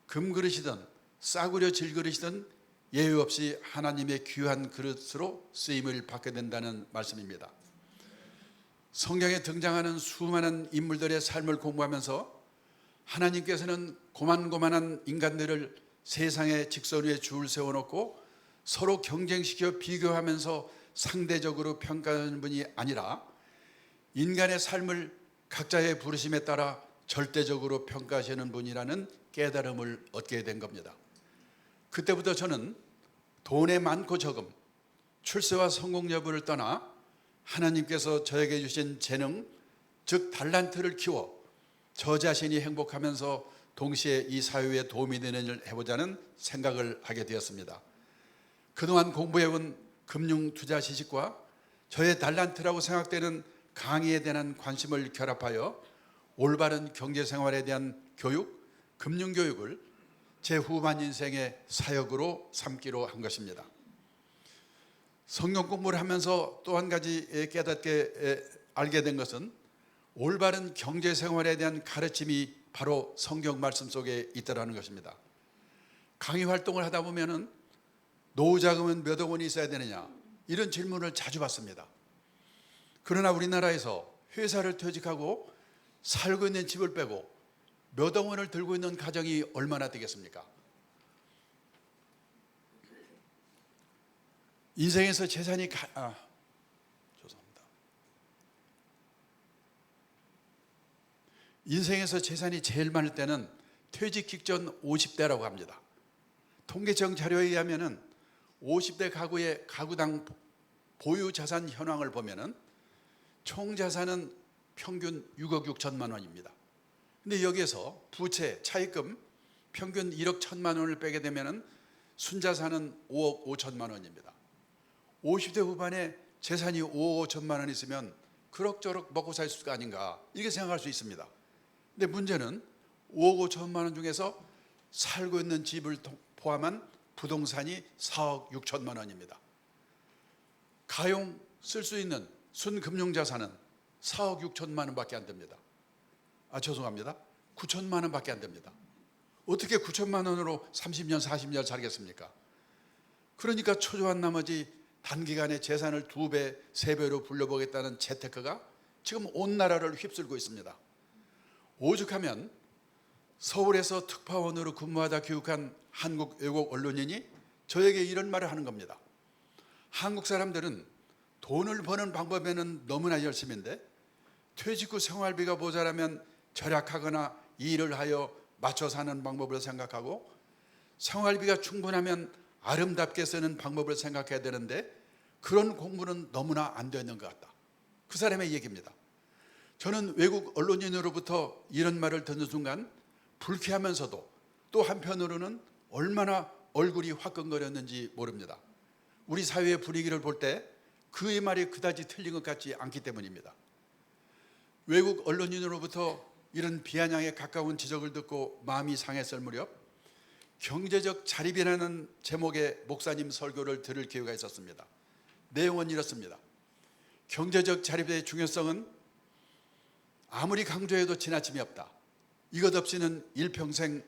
금그릇이든 싸구려 질그릇이든 예외 없이 하나님의 귀한 그릇으로 쓰임을 받게 된다는 말씀입니다. 성경에 등장하는 수많은 인물들의 삶을 공부하면서 하나님께서는 고만고만한 인간들을 세상의 직선 위에 줄 세워놓고 서로 경쟁시켜 비교하면서 상대적으로 평가하는 분이 아니라 인간의 삶을 각자의 부르심에 따라 절대적으로 평가하시는 분이라는 깨달음을 얻게 된 겁니다. 그때부터 저는 돈의 많고 적음, 출세와 성공 여부를 떠나 하나님께서 저에게 주신 재능, 즉 달란트를 키워 저 자신이 행복하면서 동시에 이 사회에 도움이 되는 일을 해보자는 생각을 하게 되었습니다. 그동안 공부해온 금융투자 지식과 저의 달란트라고 생각되는 강의에 대한 관심을 결합하여 올바른 경제생활에 대한 교육, 금융교육을 제 후반 인생의 사역으로 삼기로 한 것입니다. 성경 공부를 하면서 또 한 가지 깨닫게 알게 된 것은 올바른 경제생활에 대한 가르침이 바로 성경 말씀 속에 있다는 것입니다. 강의 활동을 하다 보면은 노후자금은 몇 억 원이 있어야 되느냐 이런 질문을 자주 받습니다. 그러나 우리나라에서 회사를 퇴직하고 살고 있는 집을 빼고 몇 억 원을 들고 있는 가정이 얼마나 되겠습니까? 인생에서 재산이 인생에서 재산이 제일 많을 때는 퇴직 직전 50대라고 합니다. 통계청 자료에 의하면은 50대 가구의 가구당 보유 자산 현황을 보면은 총 자산은 평균 6억 6천만 원입니다. 근데 여기에서 부채, 차입금 평균 1억 1천만 원을 빼게 되면은 순자산은 5억 5천만 원입니다. 50대 후반에 재산이 5억 5천만 원 있으면 그럭저럭 먹고 살 수가 아닌가 이렇게 생각할 수 있습니다. 근데 문제는 5억 5천만 원 중에서 살고 있는 집을 포함한 부동산이 4억 6천만 원입니다. 가용 쓸 수 있는 순금융자산은 4억 6천만 원밖에 안 됩니다. 죄송합니다. 9천만 원밖에 안 됩니다. 어떻게 9천만 원으로 30년, 40년 살겠습니까? 그러니까 초조한 나머지 단기간에 재산을 2배, 3배로 불려보겠다는 재테크가 지금 온 나라를 휩쓸고 있습니다. 오죽하면 서울에서 특파원으로 근무하다 귀국한 한국 외국 언론인이 저에게 이런 말을 하는 겁니다. 한국 사람들은 돈을 버는 방법에는 너무나 열심인데 퇴직 후 생활비가 모자라면 절약하거나 일을 하여 맞춰 사는 방법을 생각하고 생활비가 충분하면 아름답게 쓰는 방법을 생각해야 되는데 그런 공부는 너무나 안 되는 것 같다. 그 사람의 얘기입니다. 저는 외국 언론인으로부터 이런 말을 듣는 순간 불쾌하면서도 또 한편으로는 얼마나 얼굴이 화끈거렸는지 모릅니다. 우리 사회의 분위기를 볼 때 그의 말이 그다지 틀린 것 같지 않기 때문입니다. 외국 언론인으로부터 이런 비아냥에 가까운 지적을 듣고 마음이 상했을 무렵 경제적 자립이라는 제목의 목사님 설교를 들을 기회가 있었습니다. 내용은 이렇습니다. 경제적 자립의 중요성은 아무리 강조해도 지나침이 없다. 이것 없이는 일평생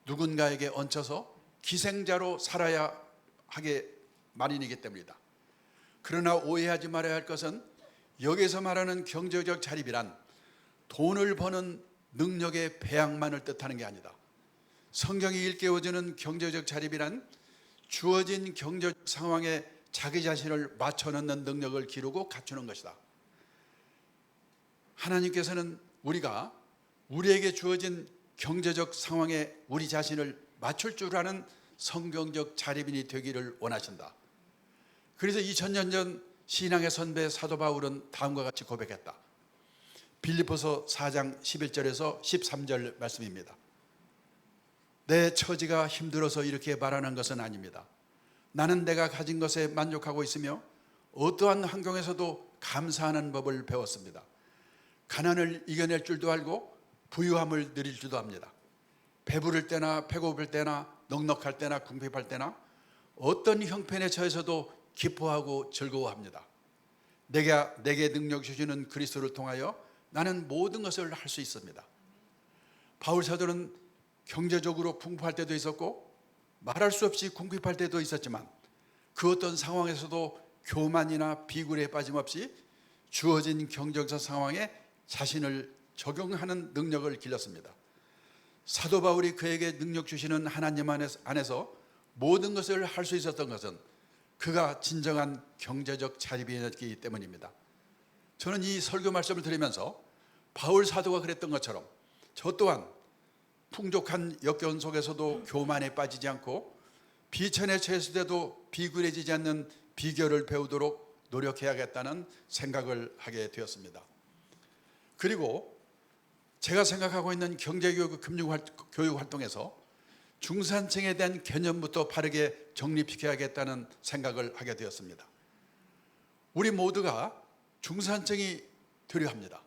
누군가에게 얹혀서 기생자로 살아야 하게 마련이기 때문이다. 그러나 오해하지 말아야 할 것은 여기서 말하는 경제적 자립이란 돈을 버는 능력의 배양만을 뜻하는 게 아니다. 성경이 일깨워주는 경제적 자립이란 주어진 경제적 상황에 자기 자신을 맞춰넣는 능력을 기르고 갖추는 것이다. 하나님께서는 우리가 우리에게 주어진 경제적 상황에 우리 자신을 맞출 줄 아는 성경적 자립인이 되기를 원하신다. 그래서 2000년 전 신앙의 선배 사도 바울은 다음과 같이 고백했다. 빌립보서 4장 11절에서 13절 말씀입니다. 내 처지가 힘들어서 이렇게 말하는 것은 아닙니다. 나는 내가 가진 것에 만족하고 있으며 어떠한 환경에서도 감사하는 법을 배웠습니다. 가난을 이겨낼 줄도 알고 부유함을 누릴 줄도 압니다. 배부를 때나 배고플 때나 넉넉할 때나 궁핍할 때나 어떤 형편에 처해서도 기뻐하고 즐거워합니다. 내게 능력 주시는 그리스도를 통하여 나는 모든 것을 할 수 있습니다. 바울 사도는 경제적으로 풍부할 때도 있었고 말할 수 없이 궁핍할 때도 있었지만 그 어떤 상황에서도 교만이나 비굴에 빠짐없이 주어진 경제적 상황에 자신을 적용하는 능력을 길렀습니다. 사도 바울이 그에게 능력 주시는 하나님 안에서 모든 것을 할 수 있었던 것은 그가 진정한 경제적 자립이었기 때문입니다. 저는 이 설교 말씀을 들으면서 바울 사도가 그랬던 것처럼 저 또한 풍족한 역경 속에서도 교만에 빠지지 않고 비천에 처했을 때도 비굴해지지 않는 비결을 배우도록 노력해야겠다는 생각을 하게 되었습니다. 그리고 제가 생각하고 있는 경제교육, 금융교육 활동에서 중산층에 대한 개념부터 바르게 정립시켜야겠다는 생각을 하게 되었습니다. 우리 모두가 중산층이 되려 합니다.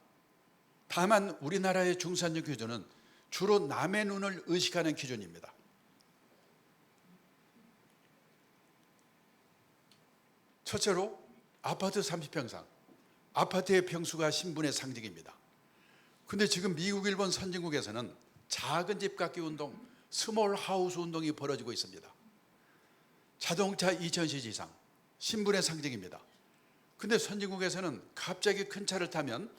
다만 우리나라의 중산층 기준은 주로 남의 눈을 의식하는 기준입니다. 첫째로 아파트 30평상, 아파트의 평수가 신분의 상징입니다. 근데 지금 미국, 일본 선진국에서는 작은 집 갖기 운동, 스몰 하우스 운동이 벌어지고 있습니다. 자동차 2000cc 이상, 신분의 상징입니다. 근데 선진국에서는 갑자기 큰 차를 타면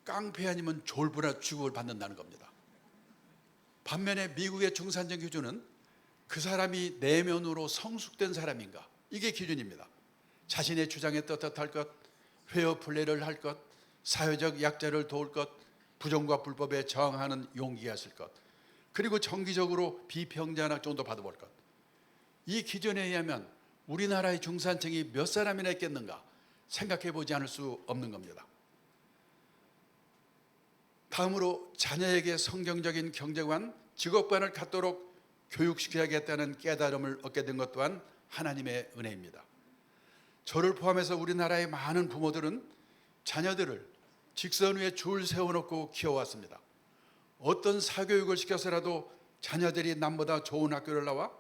깡패 아니면 졸부나 취급을 받는다는 겁니다. 반면에 미국의 중산층 기준은 그 사람이 내면으로 성숙된 사람인가, 이게 기준입니다. 자신의 주장에 떳떳할 것, 회어 플레이를 할 것, 사회적 약자를 도울 것, 부정과 불법에 저항하는 용기가 있을 것, 그리고 정기적으로 비평자나 정도 받아볼 것. 이 기준에 의하면 우리나라의 중산층이 몇 사람이나 있겠는가 생각해 보지 않을 수 없는 겁니다. 다음으로 자녀에게 성경적인 경제관, 직업관을 갖도록 교육시켜야겠다는 깨달음을 얻게 된 것 또한 하나님의 은혜입니다. 저를 포함해서 우리나라의 많은 부모들은 자녀들을 직선 위에 줄 세워놓고 키워왔습니다. 어떤 사교육을 시켜서라도 자녀들이 남보다 좋은 학교를 나와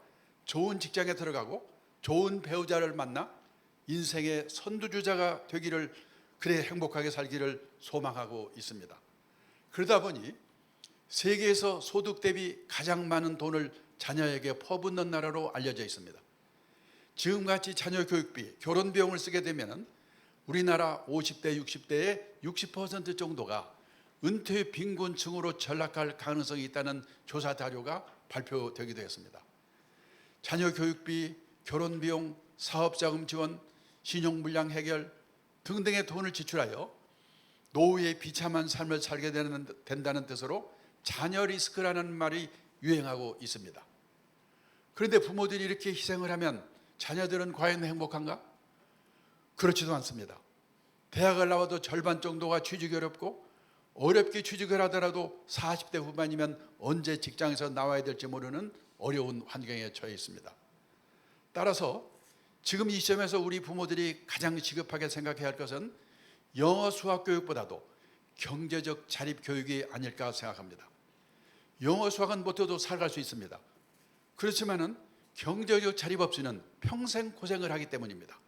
좋은 직장에 들어가고 좋은 배우자를 만나 인생의 선두주자가 되기를, 그래 행복하게 살기를 소망하고 있습니다. 그러다 보니 세계에서 소득 대비 가장 많은 돈을 자녀에게 퍼붓는 나라로 알려져 있습니다. 지금같이 자녀 교육비, 결혼 비용을 쓰게 되면 우리나라 50대, 60대의 60% 정도가 은퇴 빈곤층으로 전락할 가능성이 있다는 조사 자료가 발표되기도 했습니다. 자녀 교육비, 결혼 비용, 사업자금 지원, 신용불량 해결 등등의 돈을 지출하여 노후의 비참한 삶을 살게 된다는 뜻으로 자녀 리스크라는 말이 유행하고 있습니다. 그런데 부모들이 이렇게 희생을 하면 자녀들은 과연 행복한가? 그렇지도 않습니다. 대학을 나와도 절반 정도가 취직이 어렵고, 어렵게 취직을 하더라도 40대 후반이면 언제 직장에서 나와야 될지 모르는 어려운 환경에 처해 있습니다. 따라서 지금 이 시점에서 우리 부모들이 가장 시급하게 생각해야 할 것은 영어 수학 교육보다도 경제적 자립 교육이 아닐까 생각합니다. 영어 수학은 못해도 살아갈 수 있습니다. 그렇지만은 경제적 자립 없이는 평생 고생을 하기 때문입니다.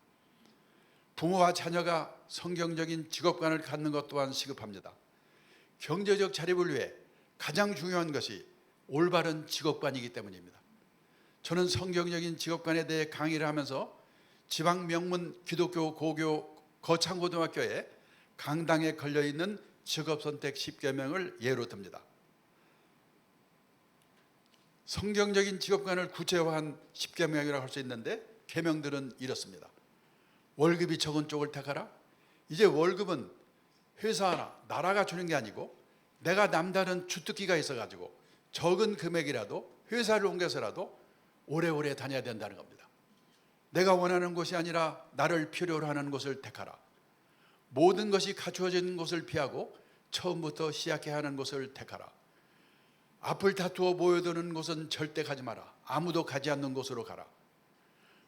부모와 자녀가 성경적인 직업관을 갖는 것 또한 시급합니다. 경제적 자립을 위해 가장 중요한 것이 올바른 직업관이기 때문입니다. 저는 성경적인 직업관에 대해 강의를 하면서 지방 명문 기독교 고교 거창고등학교에 강당에 걸려있는 직업선택 10계명을 예로 듭니다. 성경적인 직업관을 구체화한 10계명이라고 할 수 있는데, 계명들은 이렇습니다. 월급이 적은 쪽을 택하라. 이제 월급은 회사나 나라가 주는 게 아니고 내가 남다른 주특기가 있어가지고 적은 금액이라도 회사를 옮겨서라도 오래오래 다녀야 된다는 겁니다. 내가 원하는 곳이 아니라 나를 필요로 하는 곳을 택하라. 모든 것이 갖추어진 곳을 피하고 처음부터 시작해야 하는 곳을 택하라. 앞을 다투어 모여드는 곳은 절대 가지 마라. 아무도 가지 않는 곳으로 가라.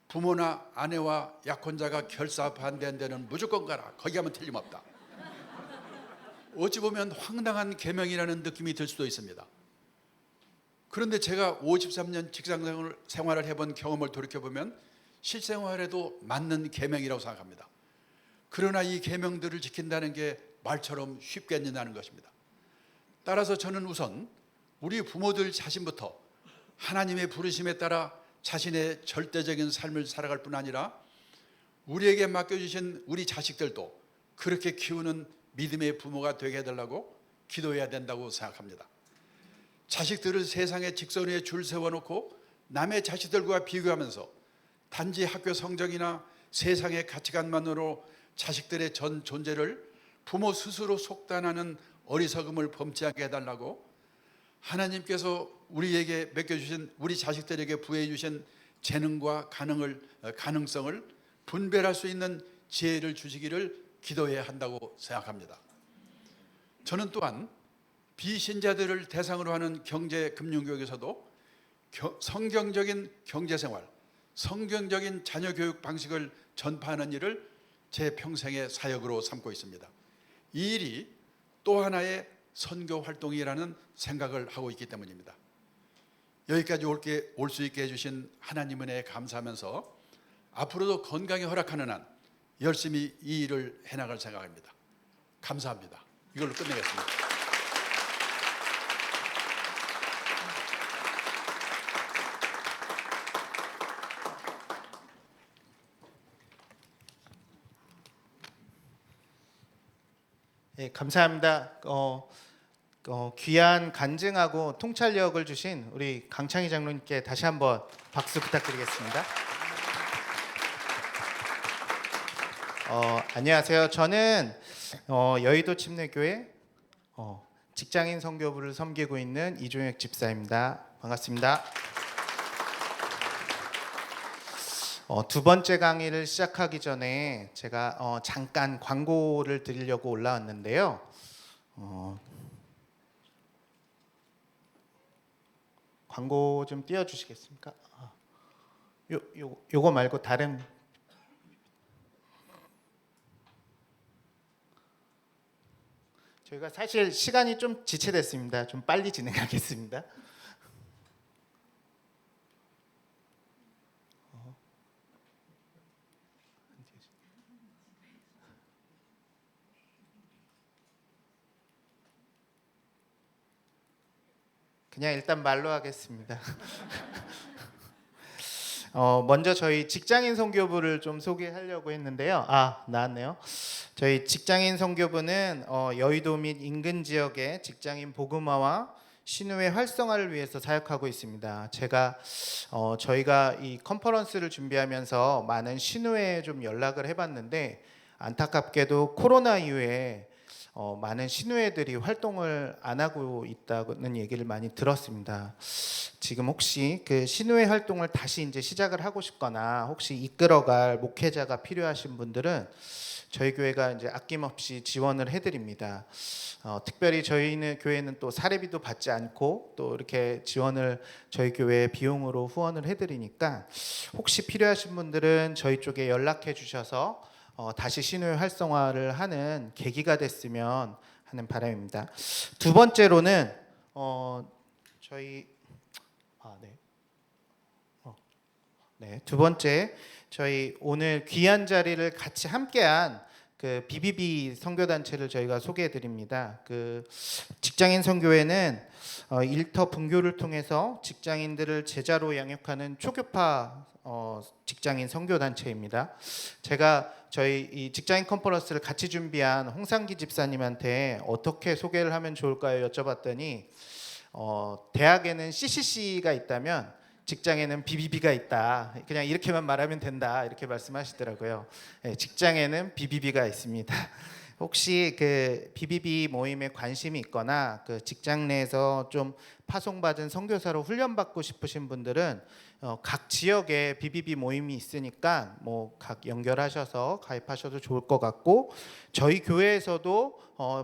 부모나 아내와 약혼자가 결사 반대한 데는 무조건 가라. 거기 가면 틀림없다. 어찌 보면 황당한 계명이라는 느낌이 들 수도 있습니다. 그런데 제가 53년 직장 생활을 해본 경험을 돌이켜보면 실생활에도 맞는 계명이라고 생각합니다. 그러나 이 계명들을 지킨다는 게 말처럼 쉽겠느냐는 것입니다. 따라서 저는 우선 우리 부모들 자신부터 하나님의 부르심에 따라 자신의 절대적인 삶을 살아갈 뿐 아니라 우리에게 맡겨주신 우리 자식들도 그렇게 키우는 믿음의 부모가 되게 해달라고 기도해야 된다고 생각합니다. 자식들을 세상의 직선 위에 줄 세워놓고 남의 자식들과 비교하면서 단지 학교 성적이나 세상의 가치관만으로 자식들의 전 존재를 부모 스스로 속단하는 어리석음을 범치 않게 해달라고 하나님께서 우리에게 맡겨주신, 우리 자식들에게 부여해주신 재능과 가능성을 분별할 수 있는 지혜를 주시기를 기도해야 한다고 생각합니다. 저는 또한 비신자들을 대상으로 하는 경제 금융교육에서도 성경적인 경제생활, 성경적인 자녀교육 방식을 전파하는 일을 제 평생의 사역으로 삼고 있습니다. 이 일이 또 하나의 선교 활동이라는 생각을 하고 있기 때문입니다. 여기까지 올 수 있게 해주신 하나님 은혜에 감사하면서 앞으로도 건강히 허락하는 한 열심히 이 일을 해나갈 생각입니다. 감사합니다. 이걸로 끝내겠습니다. 네, 감사합니다. 귀한 간증하고 통찰력을 주신 우리 강창희 장로님께 다시 한번 박수 부탁드리겠습니다. 안녕하세요. 저는 여의도 침례교회 직장인 선교부를 섬기고 있는 이종혁 집사입니다. 반갑습니다. 두 번째 강의를 시작하기 전에 제가 잠깐 광고를 드리려고 올라왔는데요. 광고 좀 띄워주시겠습니까? 요거 말고 다른 저희가 사실 시간이 좀 지체됐습니다. 좀 빨리 진행하겠습니다. 그냥 일단 말로 하겠습니다. 먼저 저희 직장인 선교부를 좀 소개하려고 했는데요. 나왔네요. 저희 직장인 선교부는 여의도 및 인근 지역의 직장인 복음화와 신우의 활성화를 위해서 사역하고 있습니다. 저희가 이 컨퍼런스를 준비하면서 많은 신우에 좀 연락을 해봤는데 안타깝게도 코로나 이후에 많은 신우회들이 활동을 안 하고 있다는 얘기를 많이 들었습니다. 지금 혹시 그 신우회 활동을 다시 이제 시작을 하고 싶거나 혹시 이끌어갈 목회자가 필요하신 분들은 저희 교회가 이제 아낌없이 지원을 해드립니다. 특별히 저희는 교회는 또 사례비도 받지 않고 또 이렇게 지원을 저희 교회 비용으로 후원을 해드리니까 혹시 필요하신 분들은 저희 쪽에 연락해 주셔서 다시 신우회 활성화를 하는 계기가 됐으면 하는 바람입니다. 두 번째로는 두 번째 저희 오늘 귀한 자리를 같이 함께한 그 BBB 선교단체를 저희가 소개해 드립니다. 그 직장인 선교회는 일터 분교를 통해서 직장인들을 제자로 양육하는 초교파 직장인 선교단체입니다. 제가 저희 이 직장인 컨퍼런스를 같이 준비한 홍상기 집사님한테 어떻게 소개를 하면 좋을까요? 여쭤봤더니 대학에는 CCC가 있다면 직장에는 BBB가 있다. 그냥 이렇게만 말하면 된다. 이렇게 말씀하시더라고요. 네, 직장에는 BBB가 있습니다. 혹시 그 BBB 모임에 관심이 있거나 그 직장 내에서 좀 파송받은 선교사로 훈련받고 싶으신 분들은 각 지역에 BBB 모임이 있으니까 뭐 각 연결하셔서 가입하셔도 좋을 것 같고 저희 교회에서도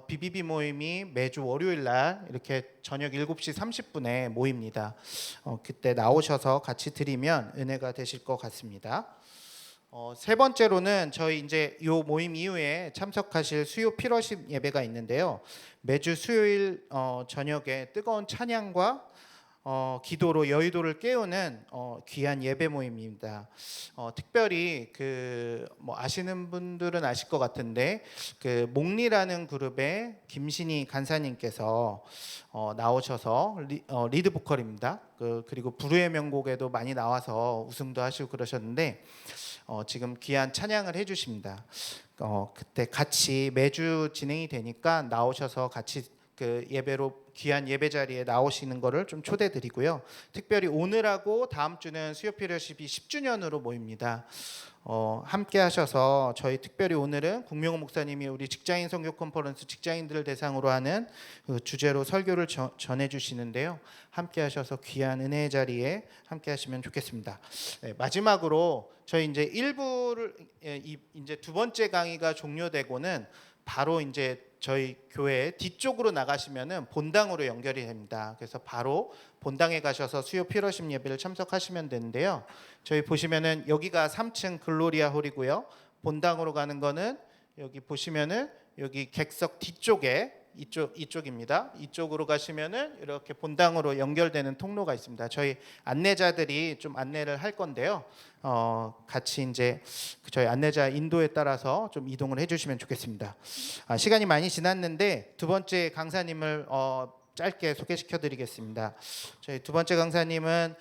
BBB 모임이 매주 월요일 날 이렇게 저녁 7시 30분에 모입니다. 그때 나오셔서 같이 드리면 은혜가 되실 것 같습니다. 세 번째로는 저희 이제 요 모임 이후에 참석하실 수요 필요십 예배가 있는데요. 매주 수요일 저녁에 뜨거운 찬양과 기도로 여의도를 깨우는 귀한 예배 모임입니다. 특별히 그 뭐 아시는 분들은 아실 것 같은데 그 목리라는 그룹의 김신희 간사님께서 나오셔서 리드 보컬입니다. 그리고 불후의 명곡에도 많이 나와서 우승도 하시고 그러셨는데 지금 귀한 찬양을 해주십니다. 그때 같이 매주 진행이 되니까 나오셔서 같이 그 예배로 귀한 예배 자리에 나오시는 거를 좀 초대드리고요. 특별히 오늘하고 다음 주는 수요 필요십이 10주년으로 모입니다. 함께 하셔서 저희 특별히 오늘은 국명호 목사님이 우리 직장인 선교 컨퍼런스 직장인들을 대상으로 하는 그 주제로 설교를 전해 주시는데요. 함께 하셔서 귀한 은혜의 자리에 함께 하시면 좋겠습니다. 네, 마지막으로 저희 이제 1부를 이제 두 번째 강의가 종료되고는 바로 이제 저희 교회 뒤쪽으로 나가시면은 본당으로 연결이 됩니다. 그래서 바로 본당에 가셔서 수요 필요십 예배를 참석하시면 되는데요. 저희 보시면은 여기가 3층 글로리아 홀이고요. 본당으로 가는 거는 여기 보시면은 여기 객석 뒤쪽에 이쪽입니다. 이쪽으로 가시면은 이렇게 본당으로 연결되는 통로가 있습니다. 저희 안내자들이 좀 안내를 할 건데요. 같이 이제 저희 안내자 인도에 따라서 좀 이동을 해주시면 좋겠습니다. 시간이 많이 지났는데 두 번째 강사님을 짧게 소개시켜드리겠습니다. 저희 두 번째 강사님은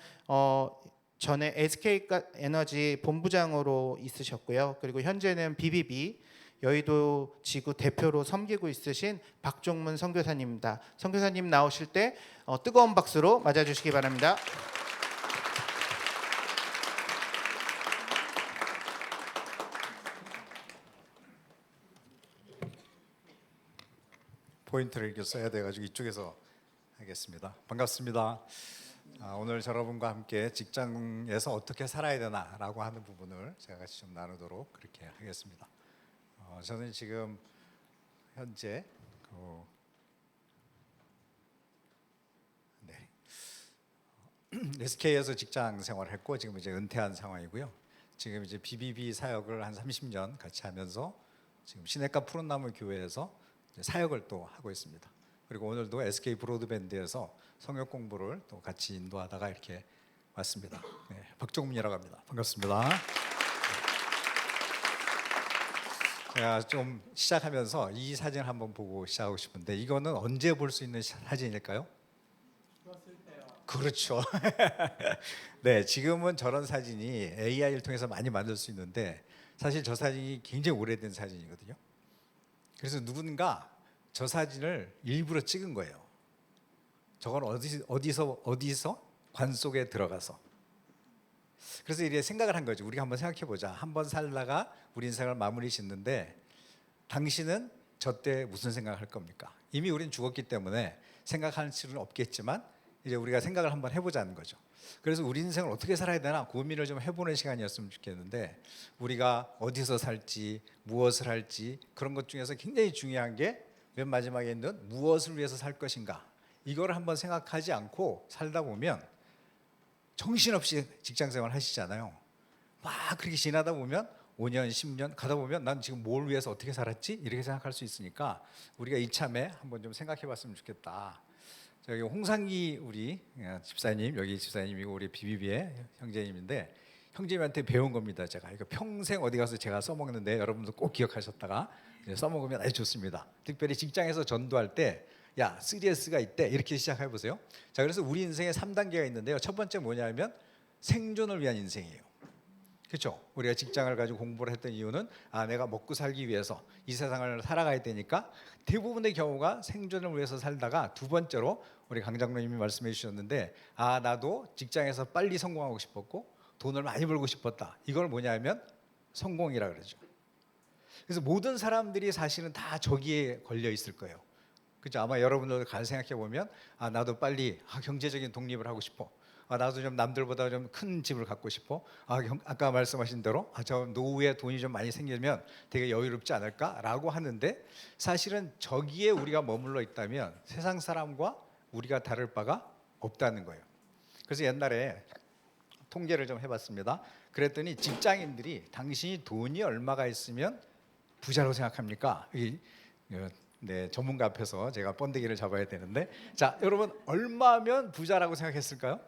전에 SK 에너지 본부장으로 있으셨고요. 그리고 현재는 BBB 여의도 지구 대표로 섬기고 있으신 박종문 선교사님입니다. 선교사님 나오실 때 뜨거운 박수로 맞아주시기 바랍니다. 포인트를 이렇게 써야 돼가지고 이쪽에서 하겠습니다. 반갑습니다. 오늘 여러분과 함께 직장에서 어떻게 살아야 되나라고 하는 부분을 제가 같이 좀 나누도록 그렇게 하겠습니다. 저는 지금 현재 SK에서 직장 생활을 했고 지금 이제 은퇴한 상황이고요. 지금 이제 BBB 사역을 한 30년 같이 하면서 지금 시냇가 푸른나무 교회에서 사역을 또 하고 있습니다. 그리고 오늘도 SK 브로드밴드에서 성역 공부를 또 같이 인도하다가 이렇게 왔습니다. 네, 박종민이라고 합니다. 반갑습니다. 제가 좀 시작하면서 이 사진을 한번 보고 시작하고 싶은데 이거는 언제 볼 수 있는 사진일까요? 그렇죠. 네, 지금은 저런 사진이 AI를 통해서 많이 만들 수 있는데 사실 저 사진이 굉장히 오래된 사진이거든요. 그래서 누군가 저 사진을 일부러 찍은 거예요. 저건 어디서 관 속에 들어가서. 그래서 이렇게 생각을 한 거죠. 우리가 한번 생각해 보자. 한번 살다가 우리 인생을 마무리 짓는데 당신은 저 때 무슨 생각할 겁니까? 이미 우리는 죽었기 때문에 생각할 수는 없겠지만 이제 우리가 생각을 한번 해보자는 거죠. 그래서 우리 인생을 어떻게 살아야 되나 고민을 좀 해보는 시간이었으면 좋겠는데 우리가 어디서 살지 무엇을 할지 그런 것 중에서 굉장히 중요한 게 맨 마지막에 있는 무엇을 위해서 살 것인가 이거를 한번 생각하지 않고 살다 보면 정신없이 직장생활 하시잖아요. 막 그렇게 지나다 보면 5년, 10년 가다 보면 난 지금 뭘 위해서 어떻게 살았지? 이렇게 생각할 수 있으니까 우리가 이참에 한번 좀 생각해 봤으면 좋겠다. 저기 홍상기 우리 집사님, 여기 집사님이고 우리 비비비의 형제님인데 형제님한테 배운 겁니다. 제가 이거 평생 어디 가서 제가 써먹는데 여러분도 꼭 기억하셨다가 써먹으면 아주 좋습니다. 특별히 직장에서 전도할 때 야 3S가 있대 이렇게 시작해 보세요. 자, 그래서 우리 인생에 3단계가 있는데요. 첫 번째 뭐냐면 생존을 위한 인생이에요. 그렇죠? 우리가 직장을 가지고 공부를 했던 이유는 내가 먹고 살기 위해서 이 세상을 살아가야 되니까 대부분의 경우가 생존을 위해서 살다가 두 번째로 우리 강 장로님이 말씀해 주셨는데 나도 직장에서 빨리 성공하고 싶었고 돈을 많이 벌고 싶었다. 이걸 뭐냐면 성공이라 그러죠. 그래서 모든 사람들이 사실은 다 저기에 걸려 있을 거예요. 그죠? 아마 여러분들 잘 생각해 보면 나도 빨리 경제적인 독립을 하고 싶어. 나도 좀 남들보다 좀 큰 집을 갖고 싶어. 아까 말씀하신 대로 저 노후에 돈이 좀 많이 생기면 되게 여유롭지 않을까라고 하는데 사실은 저기에 우리가 머물러 있다면 세상 사람과 우리가 다를 바가 없다는 거예요. 그래서 옛날에 통계를 좀 해봤습니다. 그랬더니 직장인들이 당신이 돈이 얼마가 있으면 부자라고 생각합니까? 네, 전문가 앞에서 제가 번데기를 잡아야 되는데 자, 여러분 얼마면 부자라고 생각했을까요?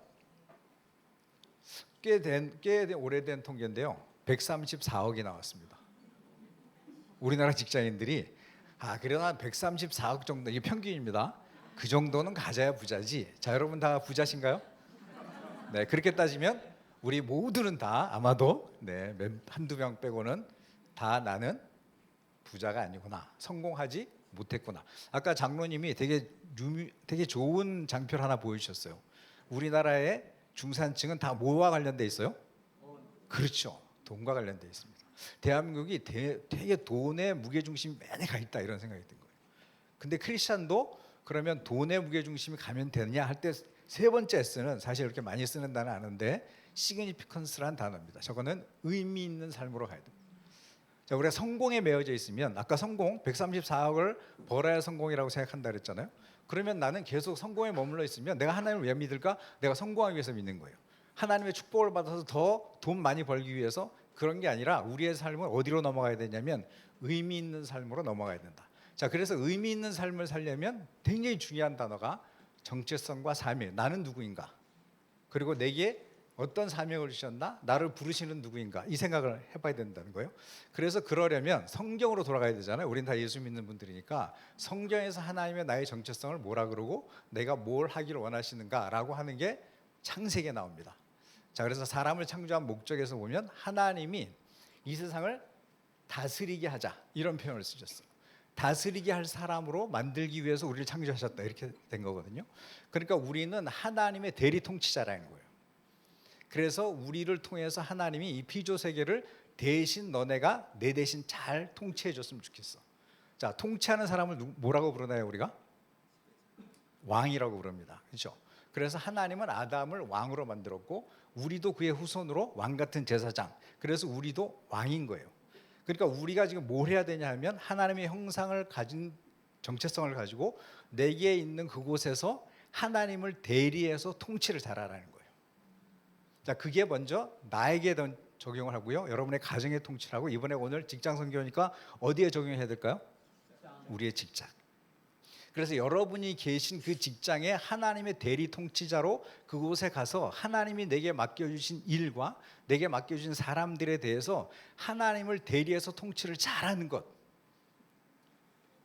꽤 오래된 통계인데요. 134억이 나왔습니다. 우리나라 직장인들이 그래도 한 134억 정도 이게 평균입니다. 그 정도는 가져야 부자지. 자, 여러분 다 부자신가요? 네, 그렇게 따지면 우리 모두는 다 아마도 한두 명 빼고는 다 나는 부자가 아니구나. 성공하지 못했구나. 아까 장로님이 되게 좋은 장표를 하나 보여주셨어요. 우리나라의 중산층은 다 뭐와 관련돼 있어요? 그렇죠. 돈과 관련돼 있습니다. 대한민국이 되게 돈의 무게중심이 많이 가 있다 이런 생각이 든 거예요. 근데 크리스찬도 그러면 돈의 무게중심이 가면 되느냐 할 때 세 번째 S는 사실 그렇게 많이 쓰는 단어 아는데 시그니피컨스라는 단어입니다. 저거는 의미 있는 삶으로 가야 돼요. 자, 우리가 성공에 매여져 있으면 아까 성공 134억을 벌어야 성공이라고 생각한다 그랬잖아요. 그러면 나는 계속 성공에 머물러 있으면 내가 하나님을 왜 믿을까? 내가 성공하기 위해서 믿는 거예요. 하나님의 축복을 받아서 더 돈 많이 벌기 위해서 그런 게 아니라 우리의 삶은 어디로 넘어가야 되냐면 의미 있는 삶으로 넘어가야 된다. 자, 그래서 의미 있는 삶을 살려면 굉장히 중요한 단어가 정체성과 삶이에요. 나는 누구인가? 그리고 내게 어떤 사명을 주셨나? 나를 부르시는 누구인가? 이 생각을 해봐야 된다는 거예요. 그래서 그러려면 성경으로 돌아가야 되잖아요. 우린 다 예수 믿는 분들이니까 성경에서 하나님의 나의 정체성을 뭐라 그러고 내가 뭘 하기를 원하시는가라고 하는 게 창세기에 나옵니다. 자, 그래서 사람을 창조한 목적에서 보면 하나님이 이 세상을 다스리게 하자 이런 표현을 쓰셨어요. 다스리게 할 사람으로 만들기 위해서 우리를 창조하셨다 이렇게 된 거거든요. 그러니까 우리는 하나님의 대리 통치자라는 거예요. 그래서 우리를 통해서 하나님이 이 피조 세계를 대신 너네가 내 대신 잘 통치해 줬으면 좋겠어. 자, 통치하는 사람을 뭐라고 부르나요? 우리가 왕이라고 부릅니다. 그렇죠? 그래서 하나님은 아담을 왕으로 만들었고 우리도 그의 후손으로 왕 같은 제사장. 그래서 우리도 왕인 거예요. 그러니까 우리가 지금 뭘 해야 되냐 하면 하나님의 형상을 가진 정체성을 가지고 내게 있는 그곳에서 하나님을 대리해서 통치를 잘하라는 거예요. 자, 그게 먼저 나에게 적용을 하고요. 여러분의 가정에 통치를 하고 이번에 오늘 직장 선교니까 어디에 적용해야 될까요? 우리의 직장. 그래서 여러분이 계신 그 직장에 하나님의 대리 통치자로 그곳에 가서 하나님이 내게 맡겨주신 일과 내게 맡겨주신 사람들에 대해서 하나님을 대리해서 통치를 잘하는 것.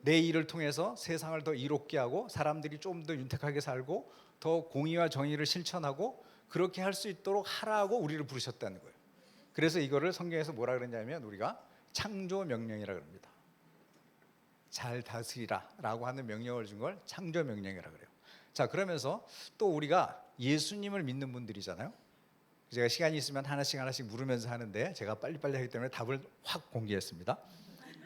내 일을 통해서 세상을 더 이롭게 하고 사람들이 좀 더 윤택하게 살고 더 공의와 정의를 실천하고 그렇게 할 수 있도록 하라고 우리를 부르셨다는 거예요. 그래서 이거를 성경에서 뭐라 그러냐면 우리가 창조 명령이라 그럽니다. 잘 다스리라라고 하는 명령을 준 걸 창조 명령이라 그래요. 자, 그러면서 또 우리가 예수님을 믿는 분들이잖아요. 제가 시간이 있으면 하나씩 물으면서 하는데 제가 빨리빨리 하기 때문에 답을 확 공개했습니다.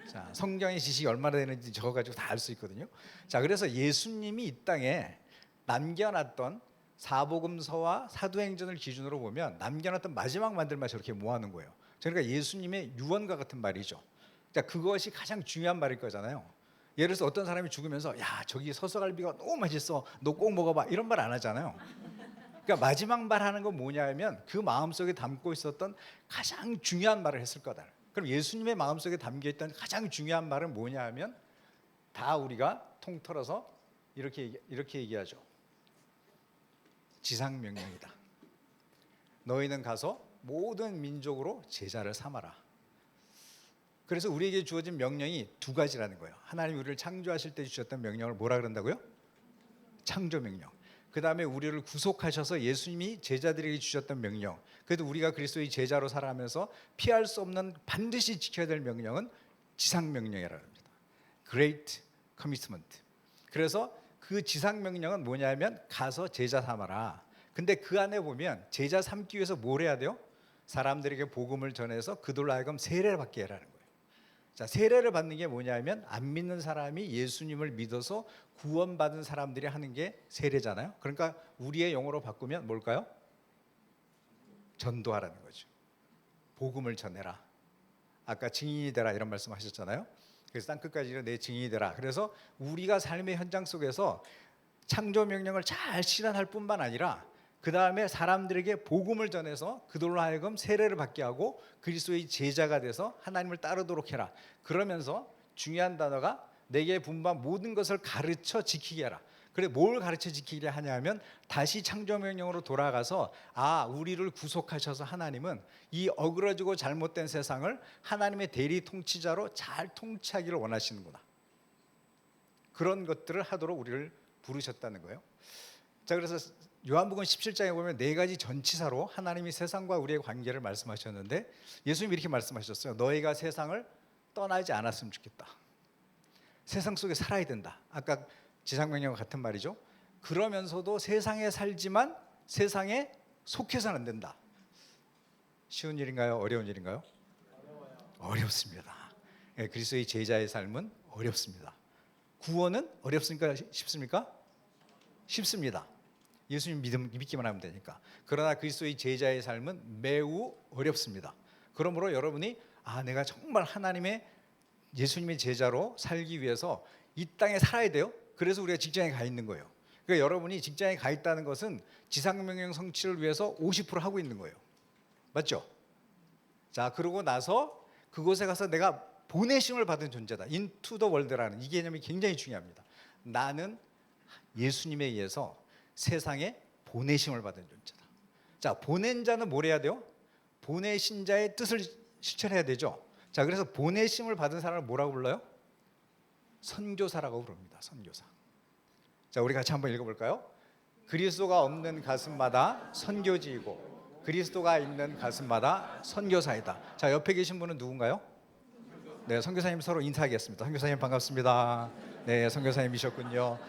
자, 성경의 지식이 얼마나 되는지 적어가지고 다 알 수 있거든요. 자, 그래서 예수님이 이 땅에 남겨놨던 사복음서와 사도행전을 기준으로 보면 남겨놨던 마지막 말들만 저렇게 모아놓은 거예요. 그러니까 예수님의 유언과 같은 말이죠. 자, 그것이 가장 중요한 말일 거잖아요. 예를 들어서 어떤 사람이 죽으면서 야, 저기 서서갈비가 너무 맛있어, 너 꼭 먹어봐, 이런 말 안 하잖아요. 그러니까 마지막 말 하는 건 뭐냐면 그 마음속에 담고 있었던 가장 중요한 말을 했을 거다. 그럼 예수님의 마음속에 담겨있던 가장 중요한 말은 뭐냐 하면 다 우리가 통틀어서 이렇게 얘기하죠. 지상명령이다. 너희는 가서 모든 민족으로 제자를 삼아라. 그래서 우리에게 주어진 명령이 두 가지라는 거예요. 하나님 우리를 창조하실 때 주셨던 명령을 뭐라 그런다고요? 창조명령. 그 다음에 우리를 구속하셔서 예수님이 제자들에게 주셨던 명령, 그래도 우리가 그리스도의 제자로 살아가면서 피할 수 없는 반드시 지켜야 될 명령은 지상명령이라고 합니다. Great Commitment. 그래서 그 지상명령은 뭐냐면 가서 제자 삼아라. 근데 그 안에 보면 제자 삼기 위해서 뭘 해야 돼요? 사람들에게 복음을 전해서 그들로 하여금 세례를 받게 하라는 거예요. 자, 세례를 받는 게 뭐냐면 안 믿는 사람이 예수님을 믿어서 구원받은 사람들이 하는 게 세례잖아요. 그러니까 우리의 용어로 바꾸면 뭘까요? 전도하라는 거죠. 복음을 전해라. 아까 증인이 되라 이런 말씀하셨잖아요. 그래서 땅끝까지 내 증인이 되라. 그래서 우리가 삶의 현장 속에서 창조 명령을 잘 실현할 뿐만 아니라 그 다음에 사람들에게 복음을 전해서 그들로 하여금 세례를 받게 하고 그리스도의 제자가 돼서 하나님을 따르도록 해라. 그러면서 중요한 단어가 내게 분부한 모든 것을 가르쳐 지키게 하라. 그래, 뭘 가르쳐 지키게 하냐면 다시 창조명령으로 돌아가서 우리를 구속하셔서 하나님은 이 어그러지고 잘못된 세상을 하나님의 대리 통치자로 잘 통치하기를 원하시는구나. 그런 것들을 하도록 우리를 부르셨다는 거예요. 자, 그래서 요한복음 17장에 보면 네 가지 전치사로 하나님이 세상과 우리의 관계를 말씀하셨는데 예수님이 이렇게 말씀하셨어요. 너희가 세상을 떠나지 않았으면 좋겠다. 세상 속에 살아야 된다. 아까 지상명령과 같은 말이죠. 그러면서도 세상에 살지만 세상에 속해서는 안 된다. 쉬운 일인가요? 어려운 일인가요? 어렵습니다. 그리스도의 제자의 삶은 어렵습니다. 구원은 어렵습니까? 쉽습니까? 쉽습니다. 예수님 믿기만 하면 되니까. 그러나 그리스도의 제자의 삶은 매우 어렵습니다. 그러므로 여러분이 내가 정말 하나님의 예수님의 제자로 살기 위해서 이 땅에 살아야 돼요. 그래서 우리가 직장에 가 있는 거예요. 그러니까 여러분이 직장에 가 있다는 것은 지상명령 성취를 위해서 50% 하고 있는 거예요. 맞죠? 자, 그러고 나서 그곳에 가서 내가 보내심을 받은 존재다. Into the world라는 이 개념이 굉장히 중요합니다. 나는 예수님에 의해서 세상에 보내심을 받은 존재다. 자, 보낸 자는 뭘 해야 돼요? 보내신 자의 뜻을 실천해야 되죠. 자, 그래서 보내심을 받은 사람을 뭐라고 불러요? 선교사라고 부릅니다. 선교사. 자, 우리 같이 한번 읽어볼까요? 그리스도가 없는 가슴마다 선교지이고 그리스도가 있는 가슴마다 선교사이다. 자, 옆에 계신 분은 누군가요? 네, 선교사님 서로 인사하겠습니다. 선교사님 반갑습니다. 네, 선교사님이셨군요.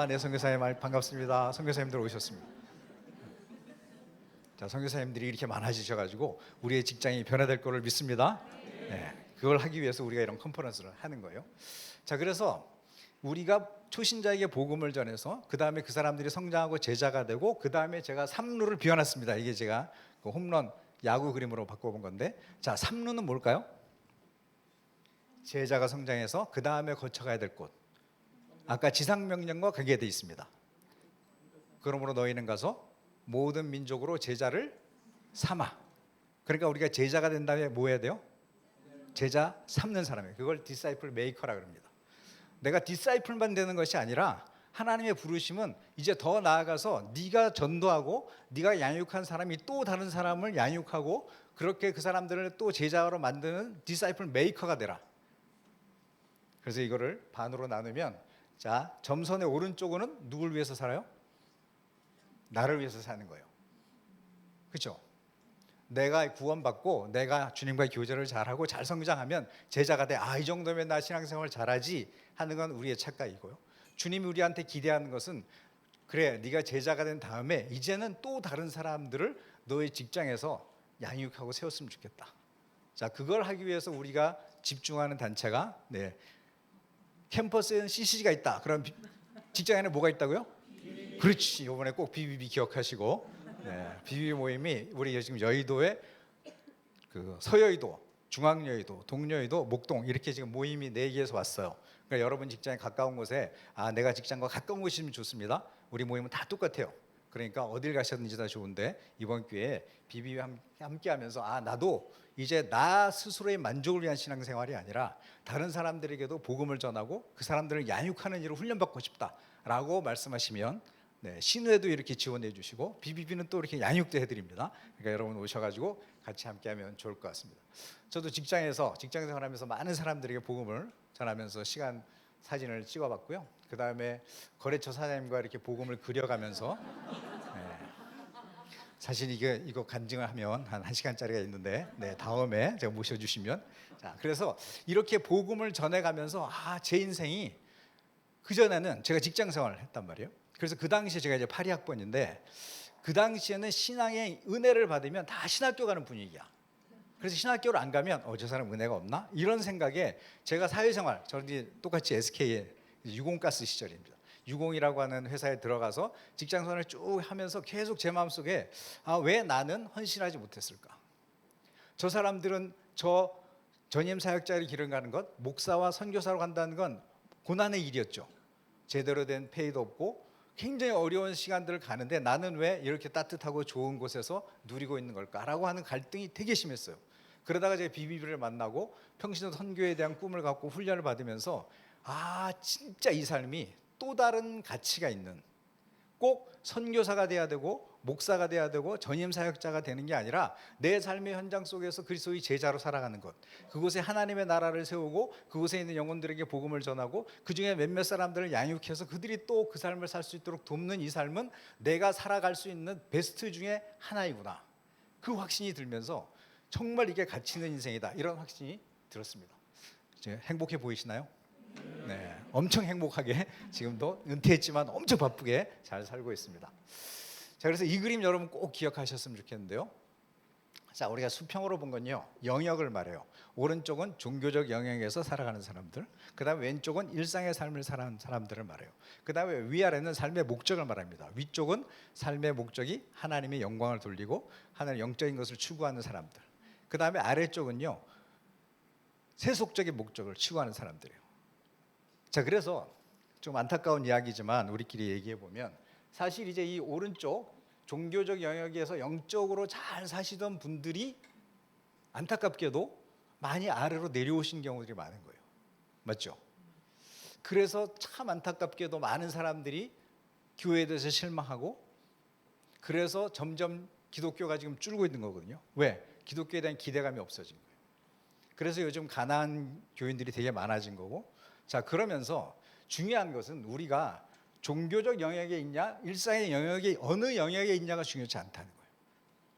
네, 선교사님 반갑습니다. 선교사님들 오셨습니다. 자, 선교사님들이 이렇게 많아지셔가지고 우리의 직장이 변화될 거를 믿습니다. 네, 그걸 하기 위해서 우리가 이런 컨퍼런스를 하는 거예요. 자, 그래서 우리가 초신자에게 복음을 전해서 그 다음에 그 사람들이 성장하고 제자가 되고 그 다음에 제가 3루를 비워놨습니다. 이게 제가 그 홈런 야구 그림으로 바꿔본 건데, 자, 3루는 뭘까요? 제자가 성장해서 그 다음에 거쳐가야 될 곳. 아까 지상명령과 관계되어 있습니다. 그러므로 너희는 가서 모든 민족으로 제자를 삼아. 그러니까 우리가 제자가 된 다음에 뭐 해야 돼요? 제자 삼는 사람이에요. 그걸 디사이플 메이커라고 합니다. 내가 디사이플만 되는 것이 아니라 하나님의 부르심은 이제 더 나아가서 네가 전도하고 네가 양육한 사람이 또 다른 사람을 양육하고 그렇게 그 사람들을 또 제자로 만드는 디사이플 메이커가 되라. 그래서 이거를 반으로 나누면, 자, 점선의 오른쪽은 누굴 위해서 살아요? 나를 위해서 사는 거예요. 그렇죠? 내가 구원받고 내가 주님과의 교제를 잘하고 잘 성장하면 제자가 돼. 이 정도면 나 신앙생활 잘하지 하는 건 우리의 착각이고요. 주님이 우리한테 기대하는 것은 그래, 네가 제자가 된 다음에 이제는 또 다른 사람들을 너의 직장에서 양육하고 세웠으면 좋겠다. 자, 그걸 하기 위해서 우리가 집중하는 단체가 캠퍼스에는 CCG가 있다. 그럼 직장에는 뭐가 있다고요? 그렇지. 이번에 꼭 BBB 기억하시고, BBB 모임이 우리 지금 여의도에 그 서여의도, 중앙여의도, 동여의도, 목동 이렇게 지금 모임이 4개에서 왔어요. 그러니까 여러분 직장에 가까운 곳에 내가 직장과 가까운 곳이면 좋습니다. 우리 모임은 다 똑같아요. 그러니까 어딜 가셨는지 다 좋은데 이번 기회에 BBB 함께하면서 나도 이제 나 스스로의 만족을 위한 신앙생활이 아니라 다른 사람들에게도 복음을 전하고 그 사람들을 양육하는 일을 훈련받고 싶다라고 말씀하시면 신우에도 이렇게 지원해 주시고 BBB는 또 이렇게 양육도 해드립니다. 그러니까 여러분 오셔가지고 같이 함께하면 좋을 것 같습니다. 저도 직장생활하면서 많은 사람들에게 복음을 전하면서 사진을 찍어봤고요. 그 다음에 거래처 사장님과 이렇게 복음을 그려가면서 사실 이거 간증을 하면 한 1시간짜리가 있는데 다음에 제가 모셔주시면 그래서 이렇게 복음을 전해가면서 제 인생이 그전에는 제가 직장생활을 했단 말이에요. 그래서 그 당시에 제가 이제 82학번인데 그 당시에는 신앙의 은혜를 받으면 다 신학교 가는 분위기야. 그래서 신학교를 안 가면 저 사람 은혜가 없나? 이런 생각에 제가 사회생활, 저는 똑같이 SK의 유공가스 시절입니다. 유공이라고 하는 회사에 들어가서 직장생활을 쭉 하면서 계속 제 마음속에 왜 나는 헌신하지 못했을까? 저 사람들은 전임 사역자의 길을 가는 것, 목사와 선교사로 간다는 건 고난의 일이었죠. 제대로 된 페이도 없고 굉장히 어려운 시간들을 가는데 나는 왜 이렇게 따뜻하고 좋은 곳에서 누리고 있는 걸까라고 하는 갈등이 되게 심했어요. 그러다가 제가 BBB를 만나고 평신도 선교에 대한 꿈을 갖고 훈련을 받으면서 진짜 이 삶이 또 다른 가치가 있는, 꼭 선교사가 돼야 되고 목사가 돼야 되고 전임 사역자가 되는 게 아니라 내 삶의 현장 속에서 그리스도의 제자로 살아가는 것, 그곳에 하나님의 나라를 세우고 그곳에 있는 영혼들에게 복음을 전하고 그중에 몇몇 사람들을 양육해서 그들이 또 그 삶을 살 수 있도록 돕는 이 삶은 내가 살아갈 수 있는 베스트 중에 하나이구나. 그 확신이 들면서 정말 이게 가치 있는 인생이다, 이런 확신이 들었습니다. 행복해 보이시나요? 네, 엄청 행복하게 지금도 은퇴했지만 엄청 바쁘게 잘 살고 있습니다. 자, 그래서 이 그림 여러분 꼭 기억하셨으면 좋겠는데요. 자, 우리가 수평으로 본 건요, 영역을 말해요. 오른쪽은 종교적 영역에서 살아가는 사람들, 그 다음에 왼쪽은 일상의 삶을 살아가는 사람들을 말해요. 그 다음에 위아래는 삶의 목적을 말합니다. 위쪽은 삶의 목적이 하나님의 영광을 돌리고 하나님의 영적인 것을 추구하는 사람들, 그 다음에 아래쪽은요, 세속적인 목적을 추구하는 사람들이에요. 자, 그래서 좀 안타까운 이야기지만 우리끼리 얘기해 보면 사실 이제 이 오른쪽 종교적 영역에서 영적으로 잘 사시던 분들이 안타깝게도 많이 아래로 내려오신 경우들이 많은 거예요. 맞죠? 그래서 참 안타깝게도 많은 사람들이 교회에 대해서 실망하고, 그래서 점점 기독교가 지금 줄고 있는 거거든요. 왜? 기독교에 대한 기대감이 없어진 거예요. 그래서 요즘 가난한 교인들이 되게 많아진 거고, 자, 그러면서 중요한 것은 우리가 종교적 영역에 있냐, 일상의 영역에 어느 영역에 있냐가 중요하지 않다는 거예요.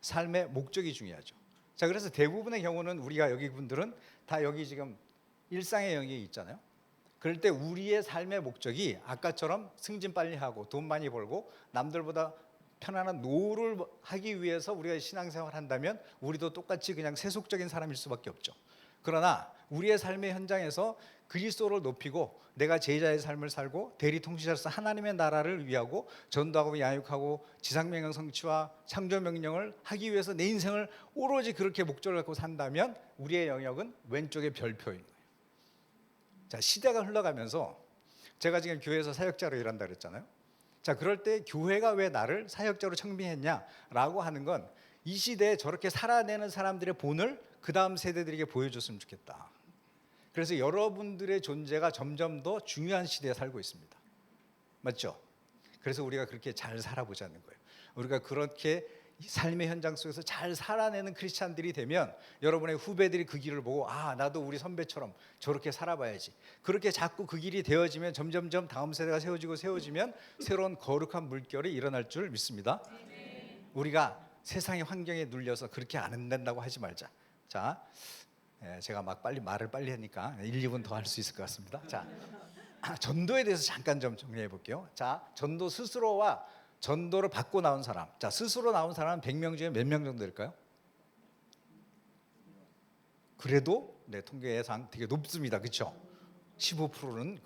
삶의 목적이 중요하죠. 자, 그래서 대부분의 경우는 우리가 여기 분들은 다 여기 지금 일상의 영역에 있잖아요. 그럴 때 우리의 삶의 목적이 아까처럼 승진 빨리 하고 돈 많이 벌고 남들보다 편안한 노후를 하기 위해서 우리가 신앙생활을 한다면 우리도 똑같이 그냥 세속적인 사람일 수밖에 없죠. 그러나 우리의 삶의 현장에서 그리스도를 높이고 내가 제자의 삶을 살고 대리통치자로서 하나님의 나라를 위하고 전도하고 양육하고 지상명령 성취와 창조명령을 하기 위해서 내 인생을 오로지 그렇게 목적을 갖고 산다면 우리의 영역은 왼쪽의 별표인 거예요. 자, 시대가 흘러가면서 제가 지금 교회에서 사역자로 일한다 그랬잖아요. 자, 그럴 때 교회가 왜 나를 사역자로 청빙했냐라고 하는 건 이 시대에 저렇게 살아내는 사람들의 본을 그 다음 세대들에게 보여줬으면 좋겠다. 그래서 여러분들의 존재가 점점 더 중요한 시대에 살고 있습니다. 맞죠? 그래서 우리가 그렇게 잘 살아보자는 거예요. 우리가 그렇게 삶의 현장 속에서 잘 살아내는 크리스찬들이 되면 여러분의 후배들이 그 길을 보고 아 나도 우리 선배처럼 저렇게 살아봐야지. 그렇게 자꾸 그 길이 되어지면 점점점 다음 세대가 세워지면 새로운 거룩한 물결이 일어날 줄 믿습니다. 우리가 세상의 환경에 눌려서 그렇게 안 된다고 하지 말자. 자, 제가 막 말을 빨리 하니까 1, 2분 더 할 수 있을 것 같습니다. 자, 전도에 대해서 잠깐 좀 정리해 볼게요. 자, 전도 스스로와 전도를 받고 나온 사람. 자, 스스로 나온 사람은 100명 중에 몇 명 정도 될까요? 그래도 통계상 되게 높습니다. 그렇죠? 15%는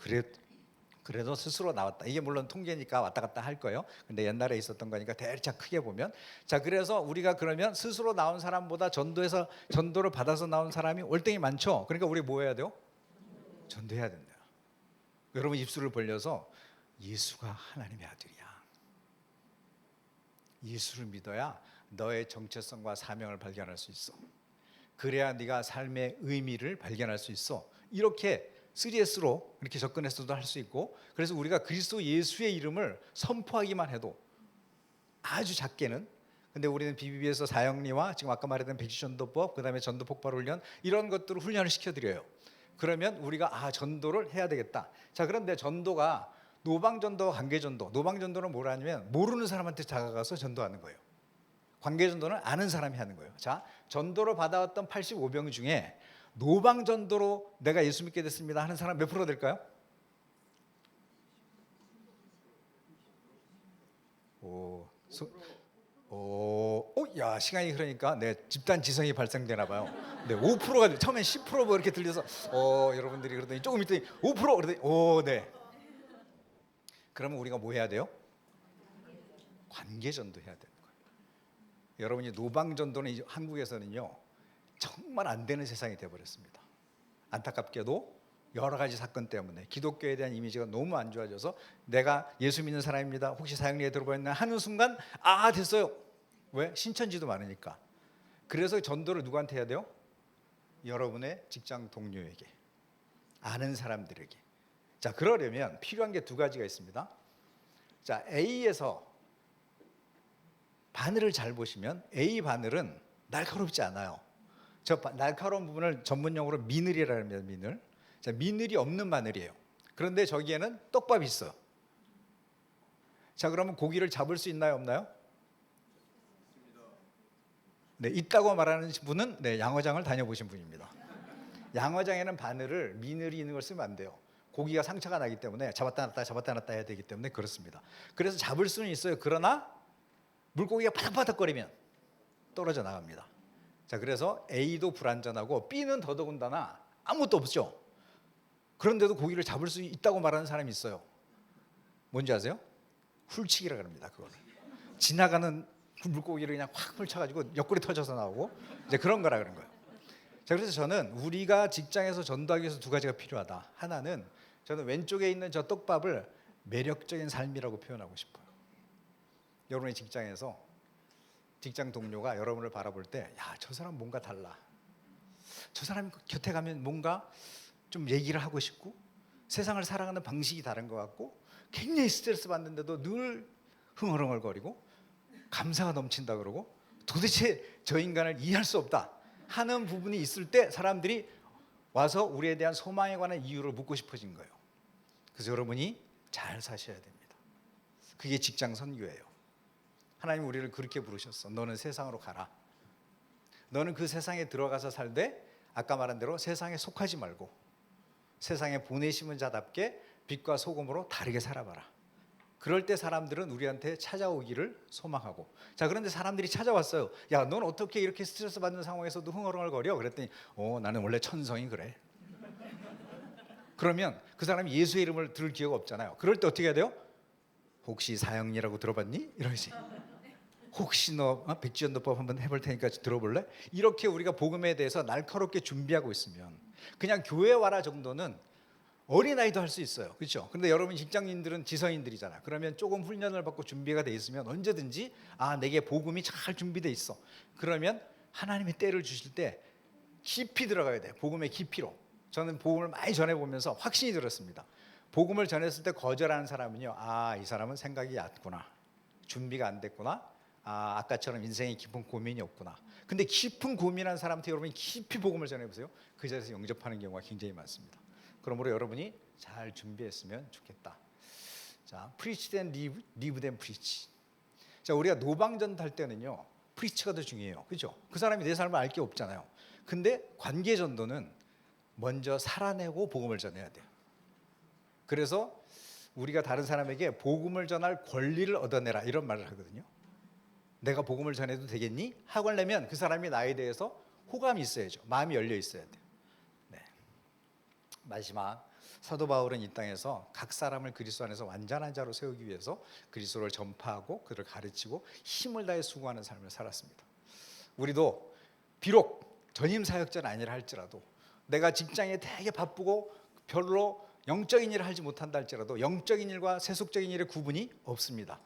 그래도 스스로 나왔다. 이게 물론 통계니까 왔다 갔다 할 거예요. 근데 옛날에 있었던 거니까 대략 크게 보면 자, 그래서 우리가 그러면 스스로 나온 사람보다 전도를 받아서 나온 사람이 월등히 많죠. 그러니까 우리 뭐 해야 돼요? 전도해야 된다. 여러분 입술을 벌려서 예수가 하나님의 아들이야. 예수를 믿어야 너의 정체성과 사명을 발견할 수 있어. 그래야 네가 삶의 의미를 발견할 수 있어. 이렇게 3S로 이렇게 접근해서도 할 수 있고, 그래서 우리가 그리스도 예수의 이름을 선포하기만 해도 아주 작게는, 근데 우리는 BBB에서 사형리와 지금 아까 말했던 백지전도법, 그다음에 전도 폭발 훈련 이런 것들을 훈련을 시켜드려요. 그러면 우리가 전도를 해야 되겠다. 자, 그런데 전도가 노방전도와 관계전도. 노방전도는 뭐라냐면 모르는 사람한테 다가가서 전도하는 거예요. 관계전도는 아는 사람이 하는 거예요. 자, 전도를 받아왔던 85병 중에 노방전도로 내가 예수 믿게 됐습니다 하는 사람 몇 프로 될까요? 야, 시간이 흐르니까 집단 지성이 발생되나 봐요. 5%가 처음엔 10% 뭐 이렇게 들려서 여러분들이 그러더니 조금 있더니 5% 그러더니 네. 그러면 우리가 뭐 해야 돼요? 관계전도 해야 되는 거예요. 여러분이 노방전도는 한국에서는요 정말 안 되는 세상이 되어버렸습니다. 안타깝게도 여러 가지 사건 때문에 기독교에 대한 이미지가 너무 안 좋아져서 내가 예수 믿는 사람입니다. 혹시 사형리에 들어보였나 하는 순간 됐어요. 왜? 신천지도 많으니까. 그래서 전도를 누구한테 해야 돼요? 여러분의 직장 동료에게, 아는 사람들에게. 자, 그러려면 필요한 게 두 가지가 있습니다. 자, A에서 바늘을 잘 보시면 A 바늘은 날카롭지 않아요. 저 날카로운 부분을 전문용어로 미늘이라고 합니다. 미늘. 자, 미늘이 없는 바늘이에요. 그런데 저기에는 떡밥이 있어요. 자, 그러면 고기를 잡을 수 있나요, 없나요? 네, 있다고 말하는 분은 양어장을 다녀보신 분입니다. 양어장에는 바늘을 미늘이 있는 걸 쓰면 안 돼요. 고기가 상처가 나기 때문에 잡았다 놨다 해야 되기 때문에 그렇습니다. 그래서 잡을 수는 있어요. 그러나 물고기가 바닥바닥거리면 떨어져 나갑니다. 자, 그래서 A도 불안전하고 B는 더더군다나 아무것도 없죠. 그런데도 고기를 잡을 수 있다고 말하는 사람이 있어요. 뭔지 아세요? 훌치기라고 합니다. 그거를 지나가는 물고기를 그냥 확 훑쳐가지고 옆구리 터져서 나오고 이제 그런 거라 그런 거예요. 자, 그래서 저는 우리가 직장에서 전도하기 위해서 두 가지가 필요하다. 하나는 저는 왼쪽에 있는 저 떡밥을 매력적인 삶이라고 표현하고 싶어요. 여러분의 직장에서 직장 동료가 여러분을 바라볼 때, 야, 저 사람 뭔가 달라. 저 사람 곁에 가면 뭔가 좀 얘기를 하고 싶고 세상을 살아가는 방식이 다른 것 같고 굉장히 스트레스 받는데도 늘 흥얼흥얼거리고 감사가 넘친다 그러고 도대체 저 인간을 이해할 수 없다 하는 부분이 있을 때 사람들이 와서 우리에 대한 소망에 관한 이유를 묻고 싶어진 거예요. 그래서 여러분이 잘 사셔야 됩니다. 그게 직장 선교예요. 하나님 우리를 그렇게 부르셨어. 너는 세상으로 가라. 너는 그 세상에 들어가서 살되 아까 말한 대로 세상에 속하지 말고 세상에 보내심은 자답게 빛과 소금으로 다르게 살아봐라. 그럴 때 사람들은 우리한테 찾아오기를 소망하고. 자, 그런데 사람들이 찾아왔어요. 야, 넌 어떻게 이렇게 스트레스 받는 상황에서도 흥얼흥얼거려? 그랬더니 나는 원래 천성이 그래. 그러면 그 사람이 예수의 이름을 들을 기회가 없잖아요. 그럴 때 어떻게 해야 돼요? 혹시 사형리라고 들어봤니? 이러지. 혹시 너 백지전도법 한번 해볼 테니까 들어볼래? 이렇게 우리가 복음에 대해서 날카롭게 준비하고 있으면 그냥 교회 와라 정도는 어린아이도 할 수 있어요. 그렇죠? 그런데 여러분 직장인들은 지성인들이잖아. 그러면 조금 훈련을 받고 준비가 돼 있으면 언제든지 내게 복음이 잘 준비돼 있어. 그러면 하나님의 때를 주실 때 깊이 들어가야 돼. 복음의 깊이로. 저는 복음을 많이 전해보면서 확신이 들었습니다. 복음을 전했을 때 거절하는 사람은요, 이 사람은 생각이 얕구나. 준비가 안 됐구나. 아까처럼 인생에 깊은 고민이 없구나. 근데 깊은 고민한 사람한테 여러분이 깊이 복음을 전해보세요. 그 자리에서 영접하는 경우가 굉장히 많습니다. 그러므로 여러분이 잘 준비했으면 좋겠다. 자, preach then live, live then preach. 자, 우리가 노방전 탈 때는요, 프리치가 더 중요해요. 그죠? 그 사람이 내 삶을 알 게 없잖아요. 근데 관계 전도는 먼저 살아내고 복음을 전해야 돼요. 그래서 우리가 다른 사람에게 복음을 전할 권리를 얻어내라 이런 말을 하거든요. 내가 복음을 전해도 되겠니? 하고 하려면 그 사람이 나에 대해서 호감이 있어야죠. 마음이 열려 있어야 돼요. 네. 마지막, 사도 바울은 이 땅에서 각 사람을 그리스도 안에서 완전한 자로 세우기 위해서 그리스도를 전파하고 그를 가르치고 힘을 다해 수고하는 삶을 살았습니다. 우리도 비록 전임 사역자는 아니라 할지라도 내가 직장에 되게 바쁘고 별로 영적인 일을 하지 못한다 할지라도 영적인 일과 세속적인 일의 구분이 없습니다.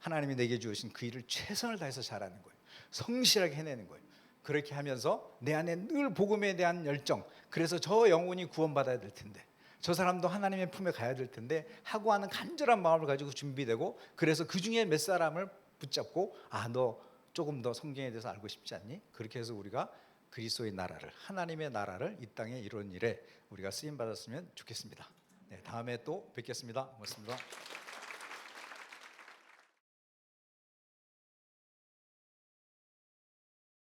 하나님이 내게 주신 그 일을 최선을 다해서 잘하는 거예요. 성실하게 해내는 거예요. 그렇게 하면서 내 안에 늘 복음에 대한 열정, 그래서 저 영혼이 구원받아야 될 텐데, 저 사람도 하나님의 품에 가야 될 텐데 하고 하는 간절한 마음을 가지고 준비되고, 그래서 그 중에 몇 사람을 붙잡고 너 조금 더 성경에 대해서 알고 싶지 않니? 그렇게 해서 우리가 그리스도의 나라를, 하나님의 나라를 이 땅에 이루는 일에 우리가 쓰임 받았으면 좋겠습니다. 네, 다음에 또 뵙겠습니다. 고맙습니다.